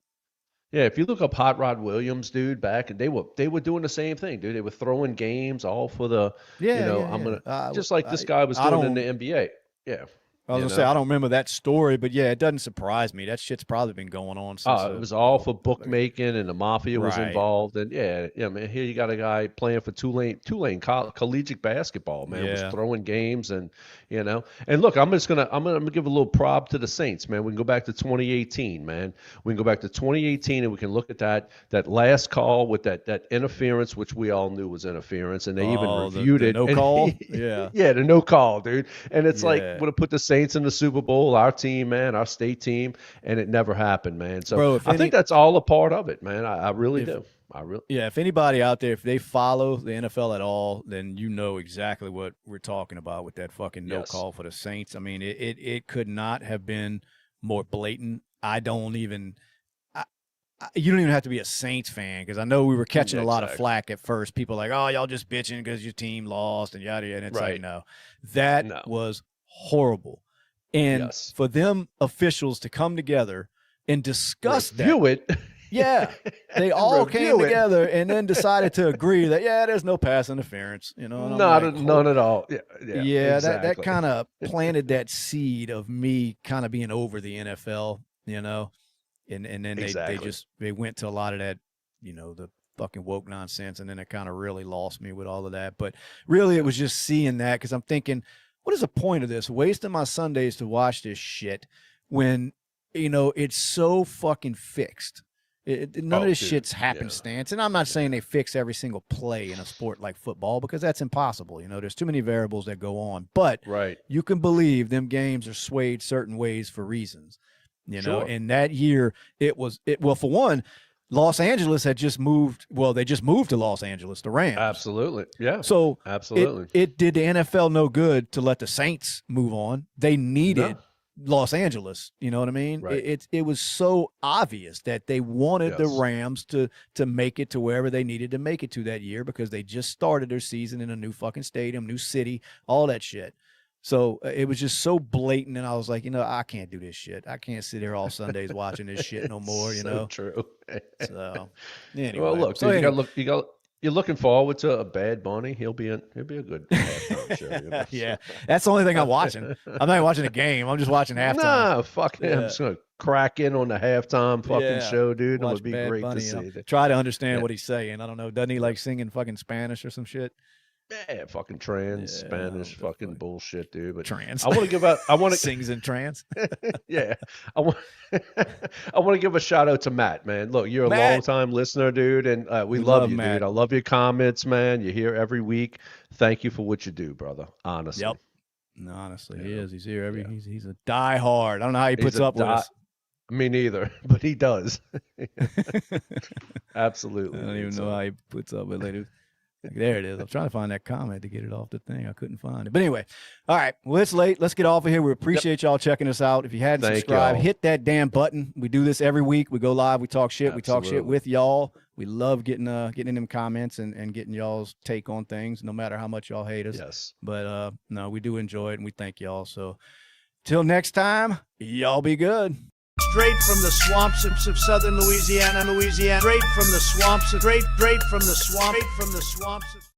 Yeah, if you look up Hot Rod Williams, dude, back, and they were doing the same thing, dude. They were throwing games all for the, I'm going to, just like this guy was doing in the NBA. Yeah. I was going to say, I don't remember that story, but yeah, it doesn't surprise me. That shit's probably been going on since. It was all for bookmaking and the mafia was involved. And yeah, man, here you got a guy playing for Tulane collegiate basketball, man, was throwing games and, and look, I'm going to give a little prob to the Saints, man. We can go back to 2018, man. We can go back to 2018 and we can look at that last call with that interference, which we all knew was interference. And they even reviewed it. No call? Yeah. Yeah, the no call, dude. And it's like, would have put the Saints in the Super Bowl, our team, man, our state team, and it never happened, man. So bro, I think that's all a part of it, man. I really do. Yeah, if anybody out there, if they follow the NFL at all, then you know exactly what we're talking about with that fucking no call for the Saints. I mean, it could not have been more blatant. You don't even have to be a Saints fan because I know we were catching a lot of flack at first. People like, oh, y'all just bitching because your team lost and yada yada. And it's like, no, that was horrible. And for them officials to come together and discuss it. Yeah. They all came together and then decided to agree that, there's no pass interference, none at all. Yeah, exactly. that kind of planted that seed of me kind of being over the NFL, and then they went to a lot of that, the fucking woke nonsense. And then it kind of really lost me with all of that. But really it was just seeing that because I'm thinking, what is the point of this? Wasting my Sundays to watch this shit when, it's so fucking fixed. None of this shit's happenstance. And I'm not saying they fix every single play in a sport like football because that's impossible. There's too many variables that go on. But you can believe them games are swayed certain ways for reasons. And that year well, for one, Los Angeles had just moved. Well, they just moved to Los Angeles, the Rams. Absolutely. Yeah. So absolutely. It did the NFL no good to let the Saints move on. They needed Los Angeles. You know what I mean? Right. It was so obvious that they wanted the Rams to make it to wherever they needed to make it to that year because they just started their season in a new fucking stadium, new city, all that shit. So it was just so blatant, and I was like, I can't do this shit. I can't sit here all Sundays watching this shit no more. True. So anyway, well, look, dude, you're looking forward to a Bad Bunny. He'll be a good halftime show. Yeah, that's the only thing I'm watching. I'm not even watching a game. I'm just watching halftime. Nah, fuck him. I'm just gonna crack in on the halftime fucking show, dude. It would be great to see. Try to understand what he's saying. I don't know. Doesn't he like singing fucking Spanish or some shit? Yeah, fucking Spanish, fucking bullshit, dude. But trans. I want to give out. I want to sings in trans. Yeah, I want to give a shout out to Matt, man. Look, you're a long time listener, dude, and we love you, Matt. Dude. I love your comments, man. You're here every week. Thank you for what you do, brother. Honestly. Yep. No, honestly, he is. He's here every. He's a diehard. I don't know how he puts up with us. Me neither, but he does. Absolutely. I don't even know how he puts up with it. There it is. I'm trying to find that comment to get it off the thing. I couldn't find it. But anyway, all right. Well, it's late. Let's get off of here. We appreciate y'all checking us out. If you hadn't subscribed, hit that damn button. We do this every week. We go live. We talk shit. We talk shit with y'all. We love getting in them comments and getting y'all's take on things, no matter how much y'all hate us. Yes. But no, we do enjoy it, and we thank y'all. So till next time, y'all be good. Straight from the swamps of southern Louisiana. Straight from the swamps. Straight from the swamps.